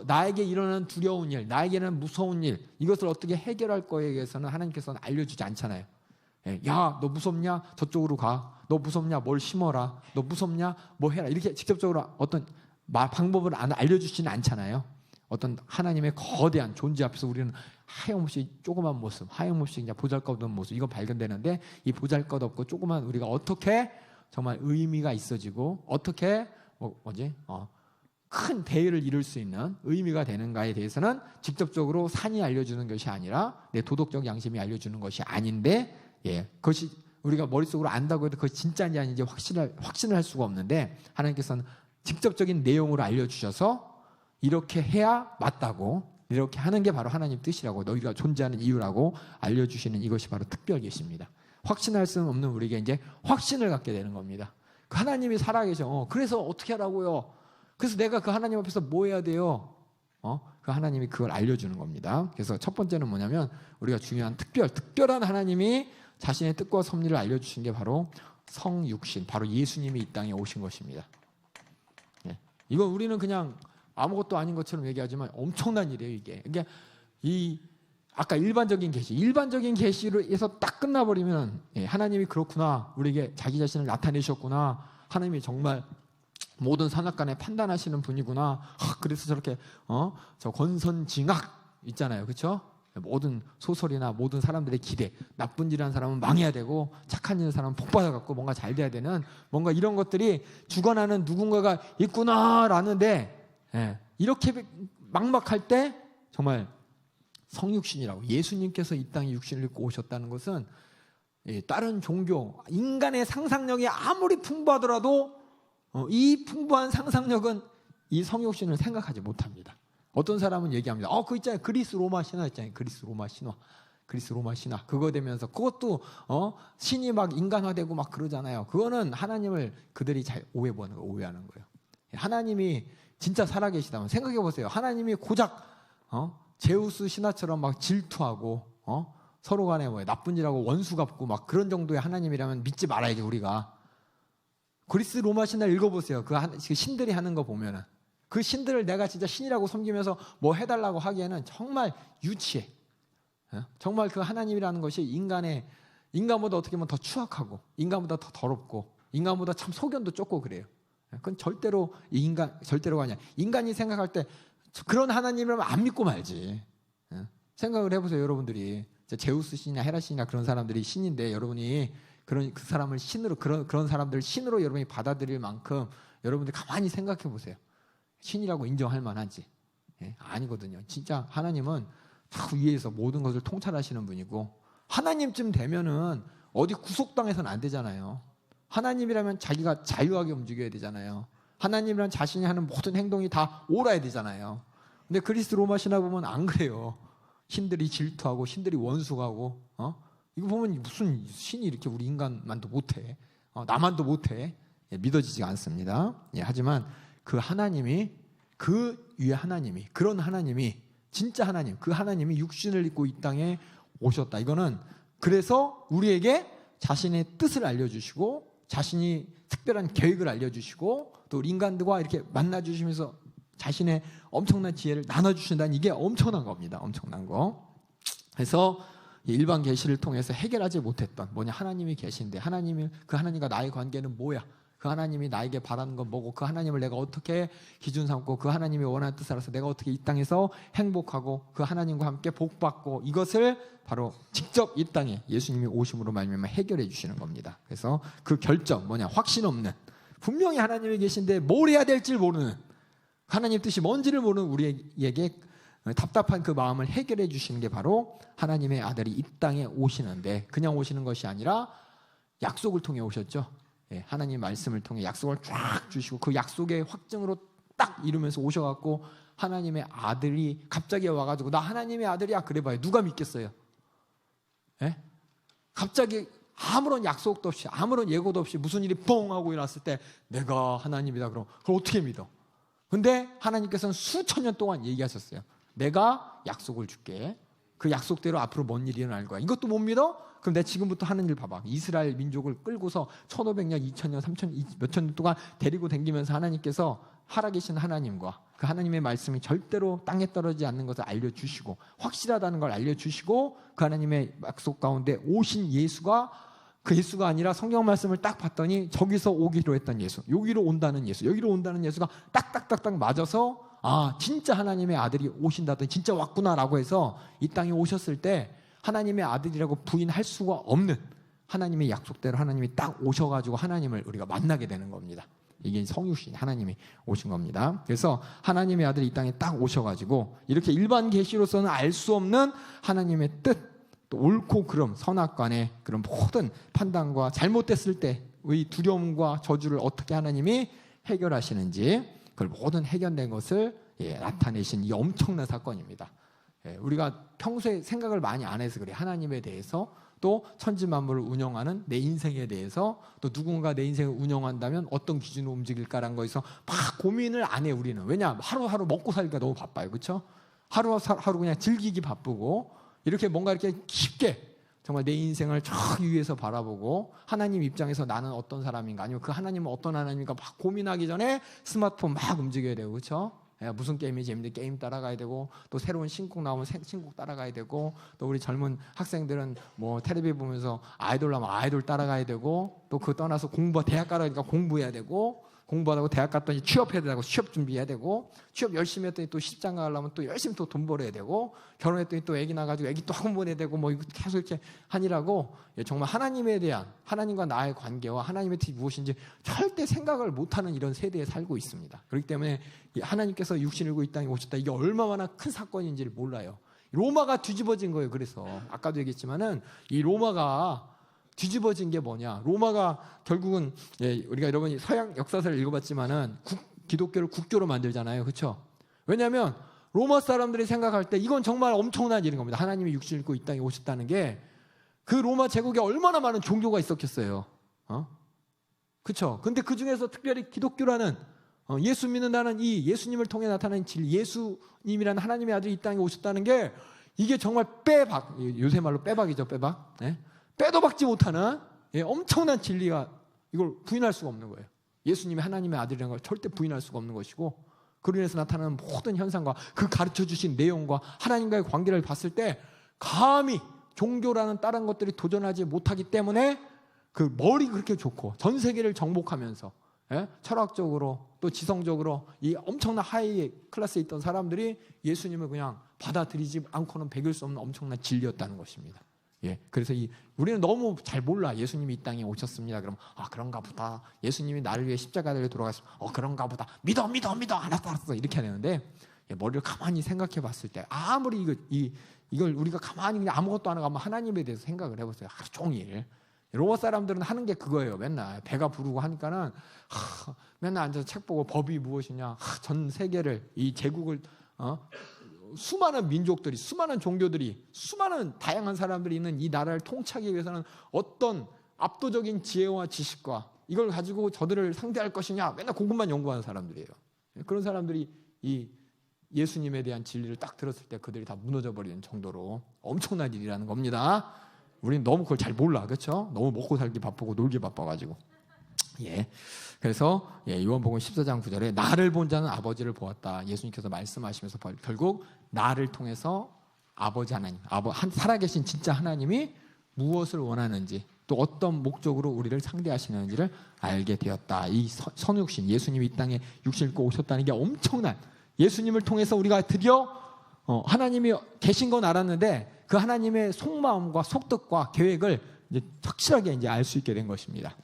나에게 일어나는 두려운 일, 나에게는 무서운 일, 이것을 어떻게 해결할 거에 대해서는 하나님께서는 알려주지 않잖아요. 야, 너 무섭냐? 저쪽으로 가. 너 무섭냐? 뭘 심어라. 너 무섭냐? 뭐 해라. 이렇게 직접적으로 어떤 방법을 알려주지는 않잖아요. 어떤 하나님의 거대한 존재 앞에서 우리는 하염없이 조그만 모습, 하염없이 그냥 보잘것없는 모습, 이거 발견되는데, 이 보잘것없고 조그만 우리가 어떻게 정말 의미가 있어지고 어떻게 큰 대의를 이룰 수 있는 의미가 되는가에 대해서는 직접적으로 산이 알려주는 것이 아니라 내 도덕적 양심이 알려주는 것이 아닌데, 그것이 우리가 머릿속으로 안다고 해도 그것이 진짜인지 아닌지 확신을 할 수가 없는데, 하나님께서는 직접적인 내용으로 알려주셔서 이렇게 해야 맞다고, 이렇게 하는 게 바로 하나님 뜻이라고, 너희가 존재하는 이유라고 알려주시는 이것이 바로 특별 계시입니다. 확신할 수 없는 우리에게 이제 확신을 갖게 되는 겁니다. 그 하나님이 살아계셔. 그래서 어떻게 하라고요? 그래서 내가 그 하나님 앞에서 뭐 해야 돼요? 그 하나님이 그걸 알려주는 겁니다. 그래서 첫 번째는 뭐냐면, 우리가 중요한 특별한 하나님이 자신의 뜻과 섭리를 알려주신 게 바로 성육신, 바로 예수님이 이 땅에 오신 것입니다. 이건 우리는 그냥 아무것도 아닌 것처럼 얘기하지만 엄청난 일이에요, 이게. 그러니까 아까 일반적인 계시로 해서 딱 끝나버리면, 하나님이 그렇구나, 우리에게 자기 자신을 나타내셨구나, 하나님이 정말 모든 산악간에 판단하시는 분이구나, 그래서 저렇게 저 권선징악 있잖아요, 그렇죠? 모든 소설이나 모든 사람들의 기대, 나쁜 일 하는 사람은 망해야 되고 착한 일 하는 사람은 복받아갖고 뭔가 잘 돼야 되는, 뭔가 이런 것들이 주관하는 누군가가 있구나라는데, 이렇게 막막할 때 정말 성육신이라고, 예수님께서 이 땅에 육신을 입고 오셨다는 것은 다른 종교, 인간의 상상력이 아무리 풍부하더라도 이 풍부한 상상력은 이 성육신을 생각하지 못합니다. 어떤 사람은 얘기합니다. 그 있잖아요. 그리스 로마 신화 있잖아요. 그리스 로마 신화 그거 되면서 그것도 신이 막 인간화되고 막 그러잖아요. 그거는 하나님을 그들이 잘 오해하는 거예요. 하나님이 진짜 살아계시다면 생각해 보세요. 하나님이 고작 제우스 신화처럼 막 질투하고 서로 간에 뭐 나쁜 일하고 원수 갚고 막 그런 정도의 하나님이라면 믿지 말아야지. 우리가 그리스 로마 신화 읽어보세요. 그 신들이 하는 거 보면은 그 신들을 내가 진짜 신이라고 섬기면서 뭐 해달라고 하기에는 정말 유치해. 정말 그 하나님이라는 것이 인간보다 어떻게 보면 더 추악하고 인간보다 더 더럽고 인간보다 참 소견도 좁고 그래요. 그건 절대로가 아니야. 인간이 생각할 때 그런 하나님이라면 안 믿고 말지. 생각을 해보세요. 여러분들이 제우스 신이나 헤라 신이나 그런 사람들이 신인데 여러분이 그 사람을 신으로 그런 사람들을 신으로 여러분이 받아들일 만큼 여러분들 가만히 생각해 보세요. 신이라고 인정할 만한지. 아니거든요. 진짜 하나님은 다 위에서 모든 것을 통찰하시는 분이고 하나님쯤 되면은 어디 구속당해서는 안 되잖아요. 하나님이라면 자기가 자유하게 움직여야 되잖아요. 하나님이란 자신이 하는 모든 행동이 다 옳아야 되잖아요. 근데 그리스 로마 신화 보면 안 그래요. 신들이 질투하고 신들이 원수가고 이거 보면 무슨 신이 이렇게 우리 인간만도 못해. 나만도 못해. 믿어지지 않습니다. 하지만 그 하나님이 그 위에 하나님이 그런 하나님이 진짜 하나님 그 하나님이 육신을 입고 이 땅에 오셨다. 이거는 그래서 우리에게 자신의 뜻을 알려주시고 자신이 특별한 계획을 알려주시고 또 우리 인간들과 이렇게 만나주시면서 자신의 엄청난 지혜를 나눠주신다는 이게 엄청난 겁니다. 엄청난 거. 그래서 일반 계시를 통해서 해결하지 못했던 하나님이 계신데 그 하나님과 나의 관계는 뭐야? 그 하나님이 나에게 바라는 건 뭐고 그 하나님을 내가 어떻게 기준 삼고 그 하나님이 원하는 뜻을 알아서 내가 어떻게 이 땅에서 행복하고 그 하나님과 함께 복받고 이것을 바로 직접 이 땅에 예수님이 오심으로 말미암아 해결해 주시는 겁니다. 그래서 그 결정 확신 없는 분명히 하나님이 계신데 뭘 해야 될지 모르는 하나님 뜻이 뭔지를 모르는 우리에게 답답한 그 마음을 해결해 주시는 게 바로 하나님의 아들이 이 땅에 오시는데 그냥 오시는 것이 아니라 약속을 통해 오셨죠. 하나님 말씀을 통해 약속을 쫙 주시고 그 약속의 확증으로 딱 이루면서 오셔갖고 하나님의 아들이 갑자기 와가지고 나 하나님의 아들이야 그래봐요. 누가 믿겠어요? 갑자기 아무런 약속도 없이 아무런 예고도 없이 무슨 일이 뻥 하고 일어났을 때 내가 하나님이다 그럼 그걸 어떻게 믿어? 근데 하나님께서는 수천 년 동안 얘기하셨어요. 내가 약속을 줄게. 그 약속대로 앞으로 뭔 일이 일어날 거야. 이것도 못 믿어? 그럼 내가 지금부터 하는 일 봐봐. 이스라엘 민족을 끌고서 1500년, 2000년, 3000년, 몇천 년 동안 데리고 다니면서 하나님께서 살아계신 하나님과 그 하나님의 말씀이 절대로 땅에 떨어지지 않는 것을 알려주시고 확실하다는 걸 알려주시고 그 하나님의 약속 가운데 오신 예수가 그 예수가 아니라 성경 말씀을 딱 봤더니 저기서 오기로 했던 예수, 여기로 온다는 예수가 딱딱딱딱 맞아서 진짜 하나님의 아들이 오신다더니 진짜 왔구나라고 해서 이 땅에 오셨을 때 하나님의 아들이라고 부인할 수가 없는 하나님의 약속대로 하나님이 딱 오셔가지고 하나님을 우리가 만나게 되는 겁니다. 이게 성육신 하나님이 오신 겁니다. 그래서 하나님의 아들이 이 땅에 딱 오셔가지고 이렇게 일반 계시로서는 알 수 없는 하나님의 뜻, 또 옳고 그름, 선악간의 그런 모든 판단과 잘못됐을 때의 두려움과 저주를 어떻게 하나님이 해결하시는지 그걸 모든 해결된 것을 나타내신 이 엄청난 사건입니다. 우리가 평소에 생각을 많이 안 해서 그래. 하나님에 대해서 또 천지만물을 운영하는 내 인생에 대해서 또 누군가 내 인생을 운영한다면 어떤 기준으로 움직일까라는 거에서 막 고민을 안 해 우리는. 왜냐? 하루하루 먹고 살기가 너무 바빠요. 그렇죠? 하루하루 그냥 즐기기 바쁘고 이렇게 뭔가 이렇게 깊게 정말 내 인생을 저기 위에서 바라보고 하나님 입장에서 나는 어떤 사람인가 아니면 그 하나님은 어떤 하나님인가 막 고민하기 전에 스마트폰 막 움직여야 되고 그렇죠? 무슨 게임이 재밌는데 게임 따라가야 되고 또 새로운 신곡 나오면 신곡 따라가야 되고 또 우리 젊은 학생들은 뭐 텔레비 보면서 아이돌 나오면 아이돌 따라가야 되고 또 그 떠나서 대학 가라니까 공부해야 되고 공부하다고 대학 갔더니 취업해야 되고 취업 준비해야 되고 취업 열심히 했더니 또 시집장가 가려면 또 열심히 또 돈 벌어야 되고 결혼했더니 또 애기 낳아가지고 애기 또 학원 보내야 되고 뭐 이거 계속 이렇게 하니라고 정말 하나님에 대한 하나님과 나의 관계와 하나님의 뜻이 무엇인지 절대 생각을 못하는 이런 세대에 살고 있습니다. 그렇기 때문에 하나님께서 육신을 입고 이 땅에 오셨다 이게 얼마나 큰 사건인지를 몰라요. 로마가 뒤집어진 거예요. 그래서 아까도 얘기했지만은 이 로마가 뒤집어진 게 뭐냐? 로마가 결국은 우리가 여러분이 서양 역사서를 읽어봤지만은 기독교를 국교로 만들잖아요. 그렇죠? 왜냐하면 로마 사람들이 생각할 때 이건 정말 엄청난 일인 겁니다. 하나님이 육신을 입고 이 땅에 오셨다는 게 그 로마 제국에 얼마나 많은 종교가 있었겠어요. 그렇죠? 근데 그 중에서 특별히 기독교라는 예수 믿는다는 이 예수님을 통해 나타나는 진리, 예수님이라는 하나님의 아들이 이 땅에 오셨다는 게 이게 정말 요새 말로 빼박이죠. 빼박. 네? 빼도 박지 못하는 엄청난 진리가 이걸 부인할 수가 없는 거예요. 예수님이 하나님의 아들이라는 걸 절대 부인할 수가 없는 것이고 그로 인해서 나타나는 모든 현상과 그 가르쳐 주신 내용과 하나님과의 관계를 봤을 때 감히 종교라는 다른 것들이 도전하지 못하기 때문에 그 머리 그렇게 좋고 전 세계를 정복하면서 철학적으로 또 지성적으로 이 엄청난 하이 클래스에 있던 사람들이 예수님을 그냥 받아들이지 않고는 배길 수 없는 엄청난 진리였다는 것입니다. 그래서 우리는 너무 잘 몰라. 예수님이 이 땅에 오셨습니다. 그럼 그런가 보다. 예수님이 나를 위해 십자가를 돌아가셨어. 그런가 보다. 믿어. 알았어. 이렇게 해야 되는데 머리를 가만히 생각해 봤을 때 아무리 이걸 우리가 가만히 그냥 아무것도 안 하고 하나님에 대해서 생각을 해보세요. 하루 종일. 로마 사람들은 하는 게 그거예요. 맨날 배가 부르고 하니까는 맨날 앉아서 책 보고 법이 무엇이냐. 전 세계를 이 제국을 수많은 민족들이 수많은 종교들이 수많은 다양한 사람들이 있는 이 나라를 통치하기 위해서는 어떤 압도적인 지혜와 지식과 이걸 가지고 저들을 상대할 것이냐 맨날 그것만 연구하는 사람들이에요. 그런 사람들이 이 예수님에 대한 진리를 딱 들었을 때 그들이 다 무너져 버리는 정도로 엄청난 일이라는 겁니다. 우리는 너무 그걸 잘 몰라. 그렇죠? 너무 먹고 살기 바쁘고 놀기 바빠가지고. 그래서 요한복음 14장 9절에 나를 본 자는 아버지를 보았다. 예수님께서 말씀하시면서 결국 나를 통해서 아버지 하나님, 살아계신 진짜 하나님이 무엇을 원하는지 또 어떤 목적으로 우리를 상대하시는지를 알게 되었다. 이 선육신 예수님이 이 땅에 육신을 입고 오셨다는 게 엄청난 예수님을 통해서 우리가 드디어 하나님이 계신 건 알았는데 그 하나님의 속마음과 속뜻과 계획을 이제 확실하게 이제 알 수 있게 된 것입니다.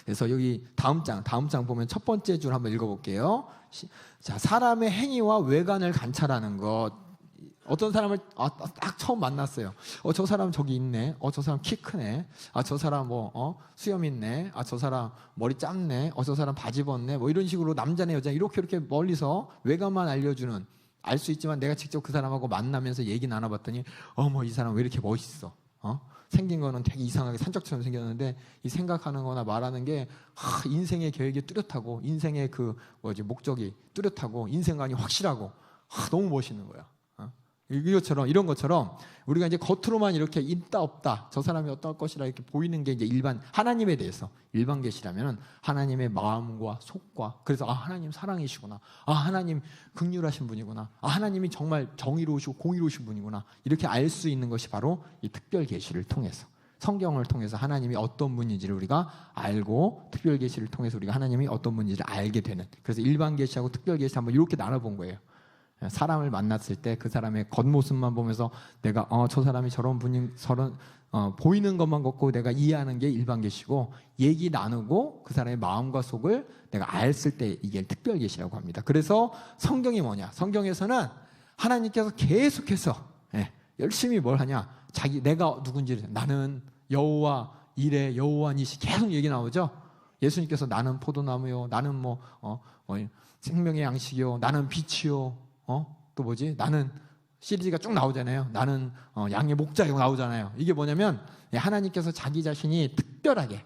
그래서 여기 다음 장 보면 첫 번째 줄 한번 읽어볼게요. 자, 사람의 행위와 외관을 관찰하는 것. 어떤 사람을 딱 처음 만났어요. 저 사람 저기 있네. 저 사람 키 크네. 저 사람 수염 있네. 저 사람 머리 짧네. 저 사람 바지 벗네. 이런 식으로 남자네 여자 이렇게 멀리서 외관만 알려주는 알 수 있지만 내가 직접 그 사람하고 만나면서 얘기 나눠봤더니 이 사람 왜 이렇게 멋있어? 생긴 거는 되게 이상하게 산적처럼 생겼는데 이 생각하는 거나 말하는 게 인생의 계획이 뚜렷하고 인생의 목적이 뚜렷하고 인생관이 확실하고 너무 멋있는 거야. 이런 것처럼 우리가 이제 겉으로만 이렇게 있다 없다 저 사람이 어떨 것이라 이렇게 보이는 게 이제 일반 하나님에 대해서 일반 계시라면 하나님의 마음과 속과 그래서 하나님 사랑이시구나. 하나님 긍휼하신 분이구나. 하나님이 정말 정의로우시고 공의로우신 분이구나. 이렇게 알 수 있는 것이 바로 이 특별 계시를 통해서 성경을 통해서 하나님이 어떤 분인지를 우리가 알고 특별 계시를 통해서 우리가 하나님이 어떤 분인지를 알게 되는 그래서 일반 계시하고 특별 계시 한번 이렇게 나눠본 거예요. 사람을 만났을 때 그 사람의 겉모습만 보면서 내가 저 사람이 저런 분인 보이는 것만 갖고 내가 이해하는 게 일반 계시고 얘기 나누고 그 사람의 마음과 속을 내가 알았을 때 이게 특별 계시라고 합니다. 그래서 성경이 뭐냐? 성경에서는 하나님께서 계속해서 열심히 뭘 하냐? 내가 누군지를 나는 여호와 이레 여호와 니시 계속 얘기 나오죠. 예수님께서 나는 포도나무요, 나는 생명의 양식이요, 나는 빛이요. 또 뭐지? 나는 시리즈가 쭉 나오잖아요. 나는 양의 목자라고 나오잖아요. 이게 뭐냐면 하나님께서 자기 자신이 특별하게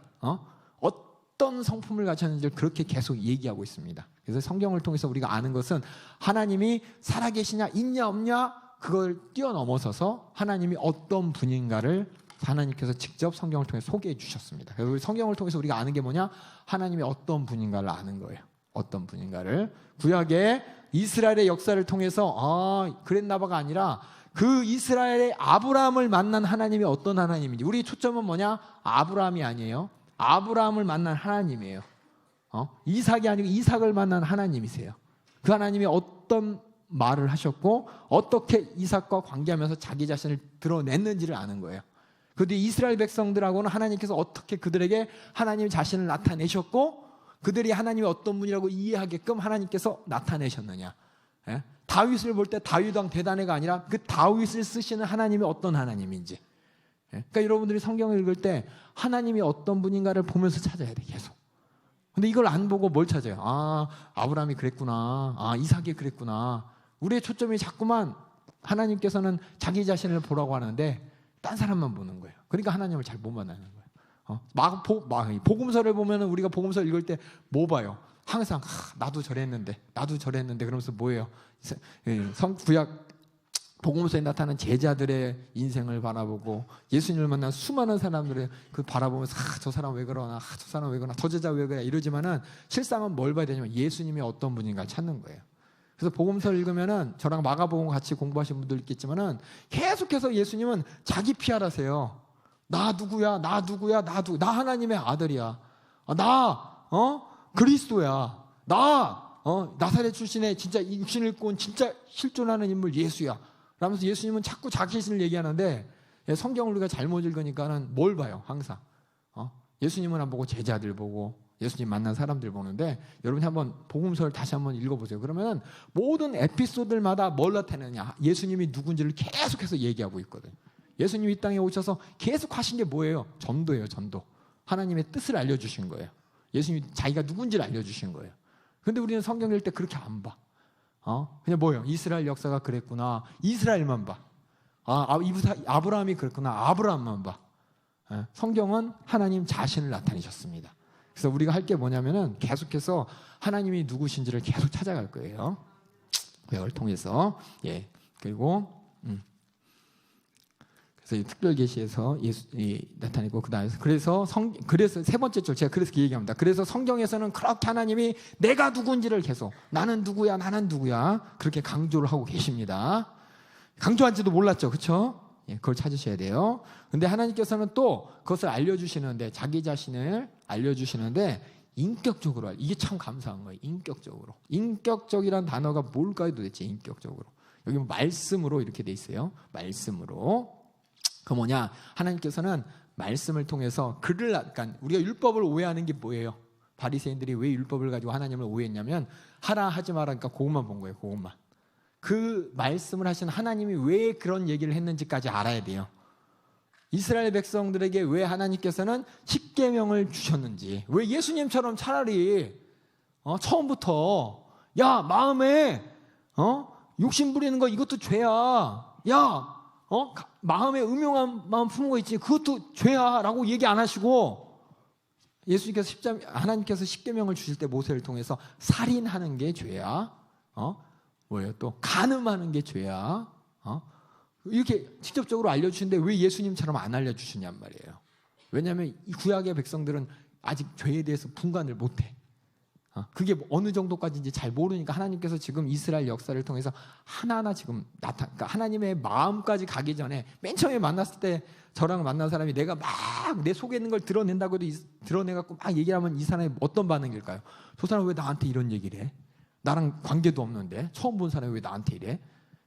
어떤 성품을 가졌는지를 그렇게 계속 얘기하고 있습니다. 그래서 성경을 통해서 우리가 아는 것은 하나님이 살아계시냐 있냐 없냐 그걸 뛰어넘어서서 하나님이 어떤 분인가를 하나님께서 직접 성경을 통해 소개해 주셨습니다. 그래서 성경을 통해서 우리가 아는 게 뭐냐? 하나님이 어떤 분인가를 아는 거예요. 어떤 분인가를 구약의 이스라엘의 역사를 통해서 그랬나봐가 아니라 그 이스라엘의 아브라함을 만난 하나님이 어떤 하나님인지 우리 초점은 뭐냐? 아브라함이 아니에요. 아브라함을 만난 하나님이에요. 이삭이 아니고 이삭을 만난 하나님이세요. 그 하나님이 어떤 말을 하셨고 어떻게 이삭과 관계하면서 자기 자신을 드러냈는지를 아는 거예요. 그런데 이스라엘 백성들하고는 하나님께서 어떻게 그들에게 하나님 자신을 나타내셨고 그들이 하나님이 어떤 분이라고 이해하게끔 하나님께서 나타내셨느냐. 다윗을 볼 때 다윗 왕 대단해가 아니라 그 다윗을 쓰시는 하나님이 어떤 하나님인지. 그러니까 여러분들이 성경을 읽을 때 하나님이 어떤 분인가를 보면서 찾아야 돼. 계속. 근데 이걸 안 보고 뭘 찾아요? 아, 아브라함이 그랬구나. 아, 이삭이 그랬구나. 우리의 초점이 자꾸만 하나님께서는 자기 자신을 보라고 하는데 딴 사람만 보는 거예요. 그러니까 하나님을 잘 못 만나는 거예요. 복음서를 보면 우리가 복음서 읽을 때 뭐 봐요? 항상 나도 저랬는데 그러면서 뭐예요? 구약 복음서에 나타난 제자들의 인생을 바라보고 예수님을 만난 수많은 사람들의 그 바라보면서 저 사람 왜 그러나, 저 사람 왜 그러나, 저 제자 왜 그래 이러지만은 실상은 뭘 봐야 되냐면 예수님이 어떤 분인가 찾는 거예요. 그래서 복음서를 읽으면은 저랑 마가복음 같이 공부하신 분들 있겠지만은 계속해서 예수님은 자기 피하라세요. 나 누구야? 나 하나님의 아들이야. 그리스도야. 나사렛 출신의 진짜 육신을 입고 온 진짜 실존하는 인물 예수야. 라면서 예수님은 자꾸 자기 자신을 얘기하는데 성경을 우리가 잘못 읽으니까는 뭘 봐요? 항상 예수님은 안 보고 제자들 보고 예수님 만난 사람들 보는데 여러분이 한번 복음서를 다시 한번 읽어보세요. 그러면 모든 에피소드마다 뭘 나타내느냐? 예수님이 누군지를 계속해서 얘기하고 있거든. 예수님이 이 땅에 오셔서 계속 하신 게 뭐예요? 전도예요. 전도. 하나님의 뜻을 알려주신 거예요. 예수님이 자기가 누군지를 알려주신 거예요. 근데 우리는 성경 읽을 때 그렇게 안 봐. 그냥 뭐예요? 이스라엘 역사가 그랬구나. 이스라엘만 봐. 아브라함이 그랬구나. 아브라함만 봐. 성경은 하나님 자신을 나타내셨습니다. 그래서 우리가 할 게 뭐냐면은 계속해서 하나님이 누구신지를 계속 찾아갈 거예요. 구약을 통해서. 그리고 그래서 이 특별 계시에서 나타내고 그래서 세 번째 줄 제가 그래서 얘기합니다. 그래서 성경에서는 그렇게 하나님이 내가 누군지를 계속 나는 누구야 그렇게 강조를 하고 계십니다. 강조한지도 몰랐죠, 그렇죠? 그걸 찾으셔야 돼요. 근데 하나님께서는 또 그것을 알려주시는데 자기 자신을 알려주시는데 인격적으로 이게 참 감사한 거예요. 인격적이란 단어가 뭘까요, 도대체? 인격적으로 여기 말씀으로 이렇게 돼 있어요. 말씀으로. 그 뭐냐? 하나님께서는 말씀을 통해서 그러니까 우리가 율법을 오해하는 게 뭐예요? 바리새인들이 왜 율법을 가지고 하나님을 오해했냐면 하라 하지 마라 그러니까 그것만 본 거예요. 그것만. 그 말씀을 하신 하나님이 왜 그런 얘기를 했는지까지 알아야 돼요. 이스라엘 백성들에게 왜 하나님께서는 십계명을 주셨는지, 왜 예수님처럼 차라리 처음부터 야 마음에 욕심 부리는 거 이것도 죄야. 야 마음에 음흉한 마음 품은 거 있지 그것도 죄야 라고 얘기 안 하시고 하나님께서 십계명을 주실 때 모세를 통해서 살인하는 게 죄야. 뭐예요? 또 간음하는 게 죄야. 이렇게 직접적으로 알려주시는데 왜 예수님처럼 안 알려주시냔 말이에요. 왜냐하면 이 구약의 백성들은 아직 죄에 대해서 분간을 못해. 그게 어느 정도까지인지 잘 모르니까 하나님께서 지금 이스라엘 역사를 통해서 하나하나 지금 그러니까 하나님의 마음까지 가기 전에 맨 처음에 만났을 때 저랑 만난 사람이 내가 막 내 속에 있는 걸 드러낸다고 해도 드러내갖고 막 얘기하면 이 사람이 어떤 반응일까요? 저 사람 왜 나한테 이런 얘기를 해? 나랑 관계도 없는데 처음 본 사람이 왜 나한테 이래?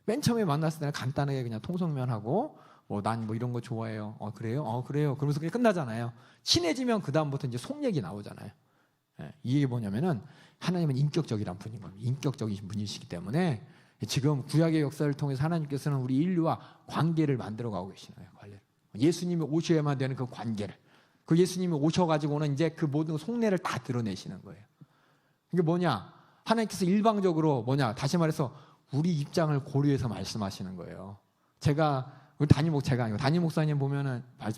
맨 처음에 만났을 때는 간단하게 그냥 통성면하고 난 이런 거 좋아해요. 그래요? 그래요. 그러면서 그냥 끝나잖아요. 친해지면 그 다음부터 이제 속 얘기 나오잖아요. 이게 뭐냐면은 하나님은 인격적이란 분인 겁니다. 인격적이신 분이시기 때문에 지금 구약의 역사를 통해서 하나님께서는 우리 인류와 관계를 만들어가고 계시는 거예요. 관계를. 예수님이 오셔야만 되는 그 관계를. 그 예수님이 오셔가지고는 이제 그 모든 속내를 다 드러내시는 거예요. 이게 뭐냐? 하나님께서 일방적으로 다시 말해서 우리 입장을 고려해서 말씀하시는 거예요. 제가 담임 목사님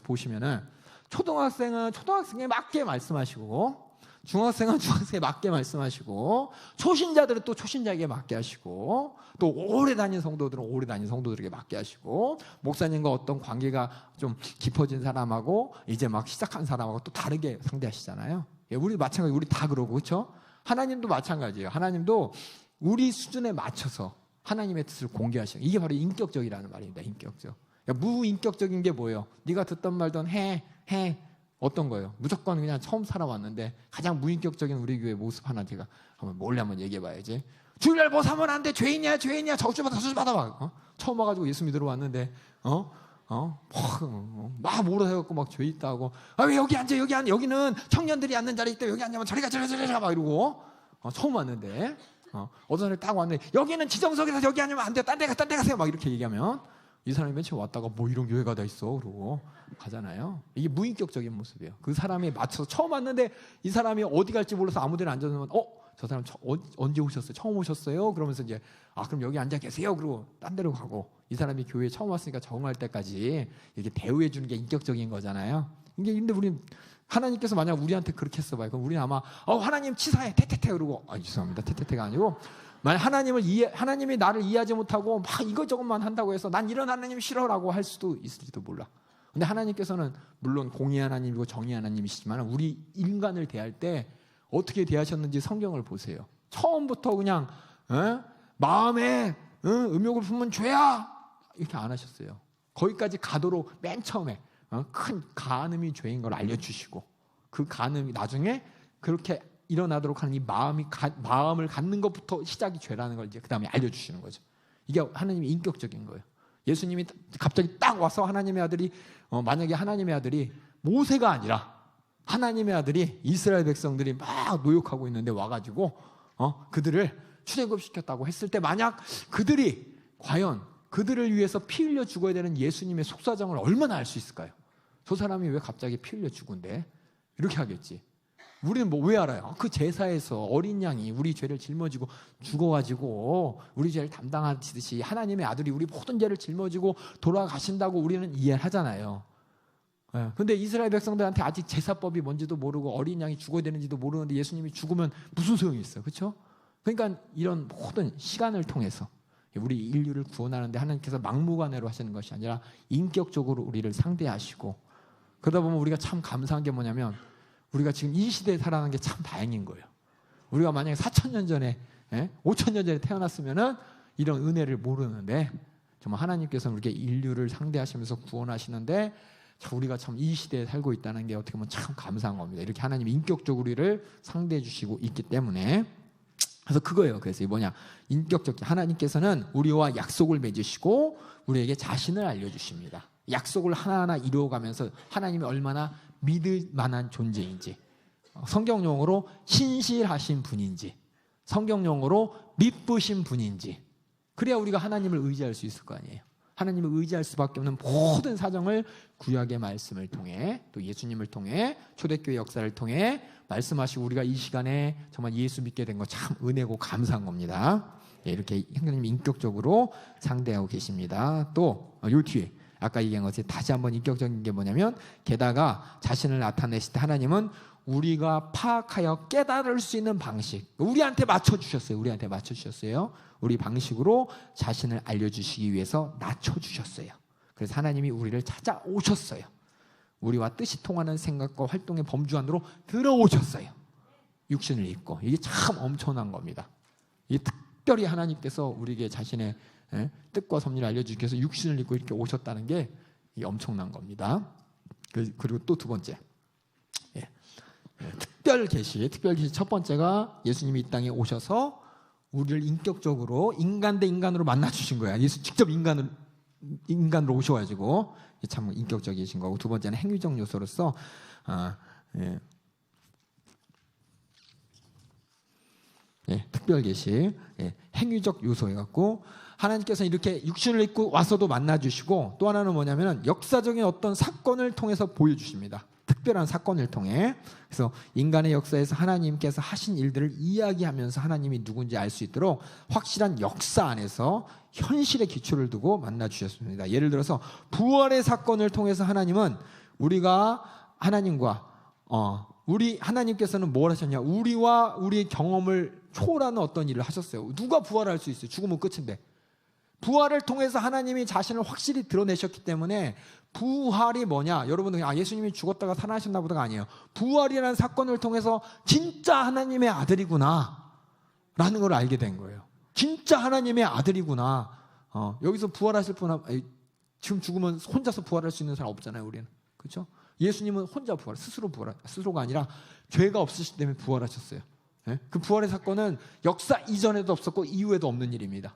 보시면은 초등학생은 초등학생에 맞게 말씀하시고 중학생은 중학생에 맞게 말씀하시고 초신자들은 또 초신자에게 맞게 하시고 또 오래 다닌 성도들은 오래 다닌 성도들에게 맞게 하시고 목사님과 어떤 관계가 좀 깊어진 사람하고 이제 막 시작한 사람하고 또 다르게 상대하시잖아요. 우리 마찬가지 우리 다 그러고 그렇죠? 하나님도 마찬가지예요. 하나님도 우리 수준에 맞춰서 하나님의 뜻을 공개하시는 이게 바로 인격적이라는 말입니다. 인격적. 그러니까 무인격적인 게 뭐예요? 네가 듣던 말던 해 어떤 거예요? 무조건 그냥 처음 살아왔는데 가장 무인격적인 우리 교회 모습 하나 제가 몰래 한번 얘기해봐야지. 주일날 뭐 사면 안 돼. 죄인이야 저주 받아 막 처음 와가지고 예수 믿으러 왔는데 막 몰아세갖고 막 죄 있다고 왜 여기 앉아 여기는 청년들이 앉는 자리 있다 여기 앉으면 저리 가 막 이러고 처음 왔는데 어떤 사람이 딱 왔는데 여기는 지정석에서 여기 앉으면 안 돼 딴 데 가세요 막 이렇게 얘기하면 이 사람이 맨 처음 왔다가 뭐 이런 교회가 다 있어 그러고 가잖아요. 이게 무인격적인 모습이에요. 그 사람에 맞춰서 처음 왔는데 이 사람이 어디 갈지 몰라서 아무 데나 앉아서 저 사람 언제 오셨어요? 처음 오셨어요? 그러면서 이제 그럼 여기 앉아 계세요. 그러고 딴 데로 가고, 이 사람이 교회에 처음 왔으니까 적응할 때까지 이렇게 대우해 주는 게 인격적인 거잖아요. 이게 근데 우리 하나님께서 만약 우리한테 그렇게 했어 봐요. 그럼 우리는 아마 하나님 치사해 테테테 그러고 죄송합니다. 테테테가 아니고 만약 하나님이 나를 이해하지 못하고 막 이것저것만 한다고 해서 난 이런 하나님 싫어라고 할 수도 있을지도 몰라. 근데 하나님께서는 물론 공의 하나님이고 정의 하나님이시지만 우리 인간을 대할 때 어떻게 대하셨는지 성경을 보세요. 처음부터 그냥 마음에 음욕을 품으면 죄야 이렇게 안 하셨어요. 거기까지 가도록 맨 처음에 큰 간음이 죄인 걸 알려주시고, 그 간음이 나중에 그렇게 일어나도록 하는 이 마음을 갖는 것부터 시작이 죄라는 걸 이제 그 다음에 알려주시는 거죠. 이게 하나님의 인격적인 거예요. 예수님이 갑자기 딱 와서 하나님의 아들이 만약에 하나님의 아들이 모세가 아니라 하나님의 아들이 이스라엘 백성들이 막 노역하고 있는데 와가지고 그들을 출애굽시켰다고 했을 때 만약 그들이 과연 그들을 위해서 피 흘려 죽어야 되는 예수님의 속사정을 얼마나 알 수 있을까요? 저 사람이 왜 갑자기 피 흘려 죽은데? 이렇게 하겠지. 우리는 왜 알아요? 그 제사에서 어린 양이 우리 죄를 짊어지고 죽어가지고 우리 죄를 담당하시듯이 하나님의 아들이 우리 모든 죄를 짊어지고 돌아가신다고 우리는 이해하잖아요. 근데 이스라엘 백성들한테 아직 제사법이 뭔지도 모르고 어린 양이 죽어야 되는지도 모르는데 예수님이 죽으면 무슨 소용이 있어요? 그렇죠? 그러니까 이런 모든 시간을 통해서 우리 인류를 구원하는데 하나님께서 막무가내로 하시는 것이 아니라 인격적으로 우리를 상대하시고, 그러다 보면 우리가 참 감사한 게 뭐냐면 우리가 지금 이 시대에 살아가는 게 참 다행인 거예요. 우리가 만약에 4,000년 전에 5,000년 전에 태어났으면은 이런 은혜를 모르는데 정말 하나님께서 우리에게 인류를 상대하시면서 구원하시는데 우리가 참 이 시대에 살고 있다는 게 어떻게 보면 참 감사한 겁니다. 이렇게 하나님이 인격적으로 우리를 상대해 주시고 있기 때문에. 그래서 그거예요. 그래서 뭐냐, 인격적 하나님께서는 우리와 약속을 맺으시고 우리에게 자신을 알려주십니다. 약속을 하나하나 이루어가면서 하나님이 얼마나 믿을 만한 존재인지, 성경용어로 신실하신 분인지, 성경용어로 믿으신 분인지, 그래야 우리가 하나님을 의지할 수 있을 거 아니에요. 하나님을 의지할 수밖에 없는 모든 사정을 구약의 말씀을 통해 또 예수님을 통해 초대교회 역사를 통해 말씀하시고 우리가 이 시간에 정말 예수 믿게 된 거 참 은혜고 감사한 겁니다. 이렇게 하나님 인격적으로 상대하고 계십니다. 또 요 뒤에 아까 얘기한 것이 다시 한번 인격적인 게 뭐냐면, 게다가 자신을 나타내실 때 하나님은 우리가 파악하여 깨달을 수 있는 방식, 우리한테 맞춰주셨어요. 우리 방식으로 자신을 알려주시기 위해서 낮춰주셨어요. 그래서 하나님이 우리를 찾아오셨어요. 우리와 뜻이 통하는 생각과 활동의 범주 안으로 들어오셨어요. 육신을 입고. 이게 참 엄청난 겁니다. 이게 특별히 하나님께서 우리에게 자신의 뜻과 섭리를 알려주기 위해서 육신을 입고 이렇게 오셨다는 게 이게 엄청난 겁니다. 그리고 또 두 번째, 특별 계시 첫 번째가 예수님이 이 땅에 오셔서 우리를 인격적으로 인간 대 인간으로 만나 주신 거야. 예수 직접 인간으로 오셔가지고 참 인격적이신 거고, 두 번째는 행위적 요소로서 특별 계시, 행위적 요소해 갖고 하나님께서 이렇게 육신을 입고 와서도 만나 주시고, 또 하나는 뭐냐면 역사적인 어떤 사건을 통해서 보여주십니다. 특별한 사건을 통해. 그래서 인간의 역사에서 하나님께서 하신 일들을 이야기하면서 하나님이 누군지 알 수 있도록 확실한 역사 안에서 현실의 기초를 두고 만나 주셨습니다. 예를 들어서 부활의 사건을 통해서 하나님은 우리가 하나님과 하나님께서는 뭘 하셨냐, 우리와 우리의 경험을 초월하는 어떤 일을 하셨어요. 누가 부활할 수 있어요? 죽으면 끝인데. 부활을 통해서 하나님이 자신을 확실히 드러내셨기 때문에, 부활이 뭐냐, 여러분들 예수님이 죽었다가 살아나셨나 보다가 아니에요. 부활이라는 사건을 통해서 진짜 하나님의 아들이구나 라는 걸 알게 된 거예요. 진짜 하나님의 아들이구나. 여기서 부활하실 분, 지금 죽으면 혼자서 부활할 수 있는 사람 없잖아요, 우리는. 그렇죠? 예수님은 혼자 스스로가 아니라 죄가 없으시기 때문에 부활하셨어요. 그 부활의 사건은 역사 이전에도 없었고 이후에도 없는 일입니다.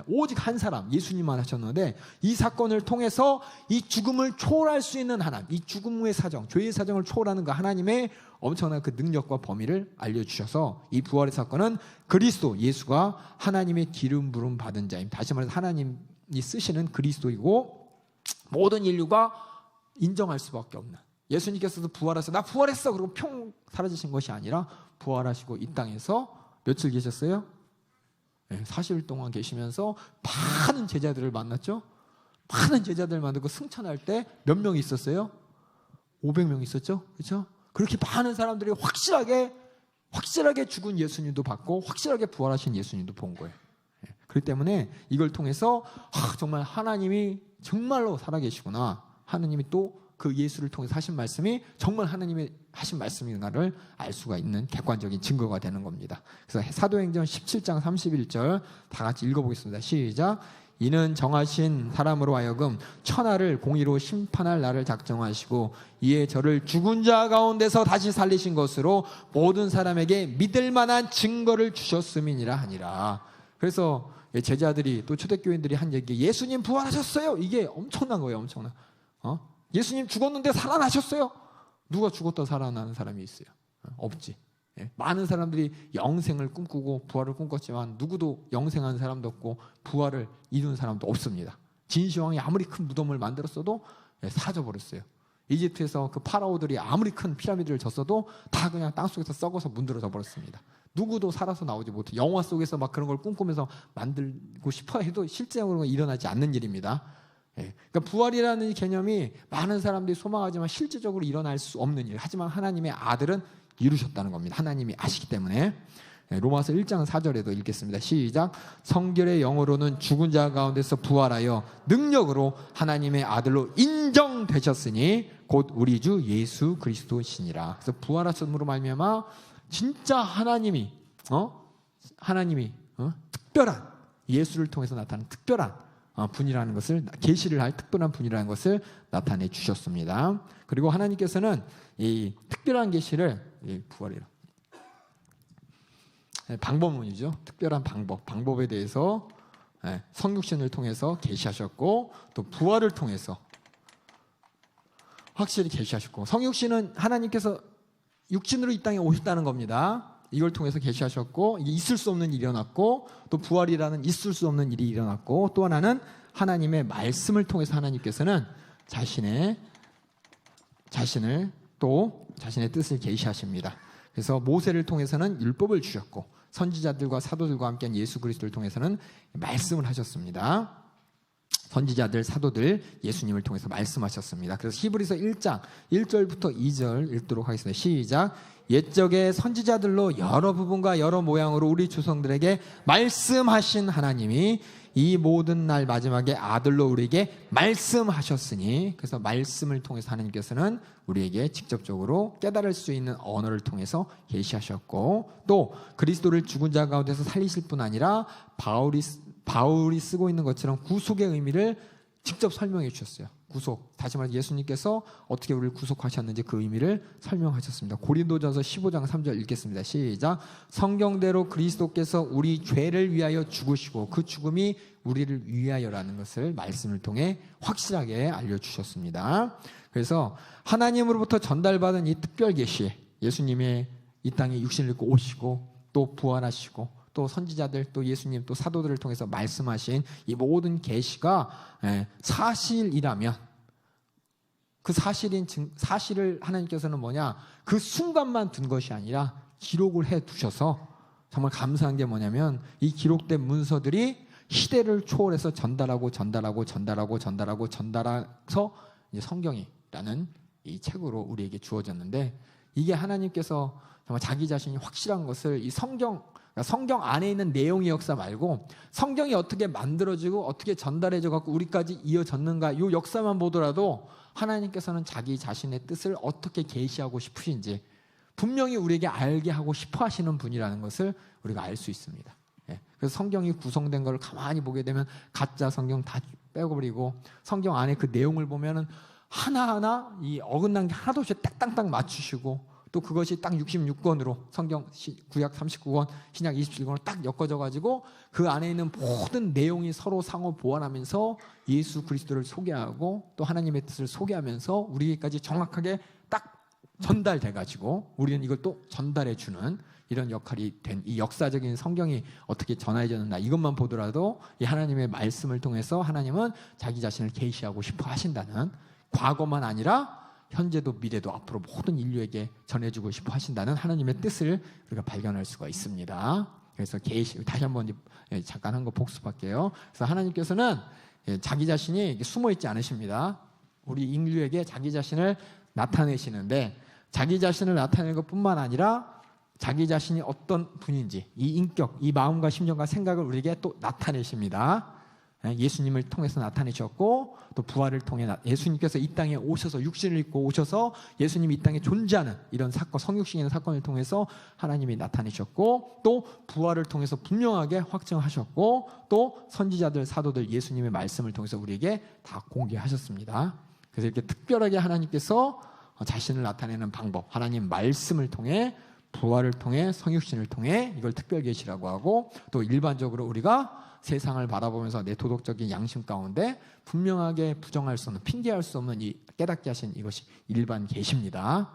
오직 한 사람, 예수님만 하셨는데, 이 사건을 통해서 이 죽음을 초월할 수 있는 하나님, 이 죽음의 사정, 죄의 사정을 초월하는 그 하나님의 엄청난 그 능력과 범위를 알려주셔서, 이 부활의 사건은 그리스도 예수가 하나님의 기름 부름 받은 자임, 다시 말해서 하나님 쓰시는 그리스도이고 모든 인류가 인정할 수밖에 없는, 예수님께서도 부활하셔서 나 부활했어 그리고 평 사라지신 것이 아니라 부활하시고 이 땅에서 며칠 계셨어요? 40일 동안 계시면서 많은 제자들을 만났죠. 많은 제자들 만들고 승천할 때 몇 명이 있었어요? 500명 있었죠. 그렇죠? 그렇게 많은 사람들이 확실하게 죽은 예수님도 봤고 확실하게 부활하신 예수님도 본 거예요. 그렇기 때문에 이걸 통해서 정말 하나님이 정말로 살아계시구나, 하나님이 또 그 예수를 통해서 하신 말씀이 정말 하나님의 하신 말씀인가를 알 수가 있는 객관적인 증거가 되는 겁니다. 그래서 사도행전 17장 31절 다 같이 읽어보겠습니다. 시작. 이는 정하신 사람으로 하여금 천하를 공의로 심판할 날을 작정하시고 이에 저를 죽은 자 가운데서 다시 살리신 것으로 모든 사람에게 믿을 만한 증거를 주셨음이니라 하니라. 그래서 제자들이 또 초대교인들이 한 얘기, 예수님 부활하셨어요. 이게 엄청난 거예요. 엄청난. 예수님 죽었는데 살아나셨어요. 누가 죽었다 살아나는 사람이 있어요? 없지. 많은 사람들이 영생을 꿈꾸고 부활을 꿈꿨지만 누구도 영생하는 사람도 없고 부활을 이룬 사람도 없습니다. 진시황이 아무리 큰 무덤을 만들었어도 사라져버렸어요. 이집트에서 그 파라오들이 아무리 큰 피라미드를 졌어도 다 그냥 땅속에서 썩어서 문드러져 버렸습니다. 누구도 살아서 나오지 못해. 영화 속에서 막 그런 걸 꿈꾸면서 만들고 싶어 해도 실제적으로 일어나지 않는 일입니다. 그러니까 부활이라는 개념이 많은 사람들이 소망하지만 실질적으로 일어날 수 없는 일. 하지만 하나님의 아들은 이루셨다는 겁니다. 하나님이 아시기 때문에. 로마서 1장 4절에도 읽겠습니다. 시작. 성결의 영으로는 죽은 자 가운데서 부활하여 능력으로 하나님의 아들로 인정되셨으니 곧 우리 주 예수 그리스도시니라. 그래서 부활하심으로 말미암아 진짜 하나님이 특별한, 예수를 통해서 나타나는 특별한 분이라는 것을, 계시를 할 특별한 분이라는 것을 나타내 주셨습니다. 그리고 하나님께서는 이 특별한 계시를, 부활이라 방법론이죠. 특별한 방법에 대해서 성육신을 통해서 계시하셨고 또 부활을 통해서 확실히 계시하셨고, 성육신은 하나님께서 육신으로 이 땅에 오셨다는 겁니다. 이걸 통해서 계시하셨고, 있을 수 없는 일이 일어났고, 또 부활이라는 있을 수 없는 일이 일어났고, 또 하나는 하나님의 말씀을 통해서 하나님께서는 자신의 뜻을 계시하십니다. 그래서 모세를 통해서는 율법을 주셨고, 선지자들과 사도들과 함께한 예수 그리스도를 통해서는 말씀을 하셨습니다. 선지자들, 사도들, 예수님을 통해서 말씀하셨습니다. 그래서 히브리서 1장 1절부터 2절 읽도록 하겠습니다. 시작. 옛적의 선지자들로 여러 부분과 여러 모양으로 우리 조상들에게 말씀하신 하나님이 이 모든 날 마지막에 아들로 우리에게 말씀하셨으니, 그래서 말씀을 통해서 하나님께서는 우리에게 직접적으로 깨달을 수 있는 언어를 통해서 계시하셨고, 또 그리스도를 죽은 자 가운데서 살리실 뿐 아니라 바울이 쓰고 있는 것처럼 구속의 의미를 직접 설명해 주셨어요. 구속, 다시 말해 예수님께서 어떻게 우리를 구속하셨는지 그 의미를 설명하셨습니다. 고린도전서 15장 3절 읽겠습니다. 시작. 성경대로 그리스도께서 우리 죄를 위하여 죽으시고 그 죽음이 우리를 위하여라는 것을 말씀을 통해 확실하게 알려주셨습니다. 그래서 하나님으로부터 전달받은 이 특별 계시, 예수님의 이 땅에 육신을 입고 오시고 또 부활하시고 또 선지자들, 또 예수님, 또 사도들을 통해서 말씀하신 이 모든 계시가 사실이라면, 그 사실을 하나님께서는 뭐냐, 그 순간만 둔 것이 아니라 기록을 해 두셔서, 정말 감사한 게 뭐냐면 이 기록된 문서들이 시대를 초월해서 전달하고 전달해서 이제 성경이라는 이 책으로 우리에게 주어졌는데, 이게 하나님께서 정말 자기 자신이 확실한 것을 이 성경 안에 있는 내용의 역사 말고 성경이 어떻게 만들어지고 어떻게 전달해져 갖고 우리까지 이어졌는가, 이 역사만 보더라도 하나님께서는 자기 자신의 뜻을 어떻게 계시하고 싶으신지 분명히 우리에게 알게 하고 싶어 하시는 분이라는 것을 우리가 알 수 있습니다. 그래서 성경이 구성된 걸 가만히 보게 되면 가짜 성경 다 빼고버리고 성경 안에 그 내용을 보면은 하나하나 이 어긋난 게 하나도 없이 딱딱딱 맞추시고, 또 그것이 딱 66권으로 성경 구약 39권, 신약 27권으로 딱 엮어져 가지고 그 안에 있는 모든 내용이 서로 상호 보완하면서 예수 그리스도를 소개하고 또 하나님의 뜻을 소개하면서 우리에게까지 정확하게 딱 전달돼 가지고 우리는 이걸 또 전달해 주는 이런 역할이 된 이 역사적인 성경이 어떻게 전해졌나 이것만 보더라도 이 하나님의 말씀을 통해서 하나님은 자기 자신을 계시하고 싶어 하신다는, 과거만 아니라 현재도 미래도 앞으로 모든 인류에게 전해주고 싶어 하신다는 하나님의 뜻을 우리가 발견할 수가 있습니다. 그래서 계시, 다시 한번 잠깐 한 거 복습할게요. 그래서 하나님께서는 자기 자신이 숨어 있지 않으십니다. 우리 인류에게 자기 자신을 나타내시는데, 자기 자신을 나타내는 것뿐만 아니라 자기 자신이 어떤 분인지 이 인격, 이 마음과 심정과 생각을 우리에게 또 나타내십니다. 예수님을 통해서 나타내셨고, 또 부활을 통해 예수님께서 이 땅에 오셔서 육신을 입고 오셔서 예수님이 이 땅에 존재하는 이런 사건, 성육신의 사건을 통해서 하나님이 나타내셨고, 또 부활을 통해서 분명하게 확증하셨고, 또 선지자들, 사도들 예수님의 말씀을 통해서 우리에게 다 공개하셨습니다. 그래서 이렇게 특별하게 하나님께서 자신을 나타내는 방법, 하나님 말씀을 통해, 부활을 통해, 성육신을 통해 이걸 특별 계시라고 하고, 또 일반적으로 우리가 세상을 바라보면서 내 도덕적인 양심 가운데 분명하게 부정할 수 없는, 핑계할 수 없는 이 깨닫게 하신 이것이 일반 계시입니다.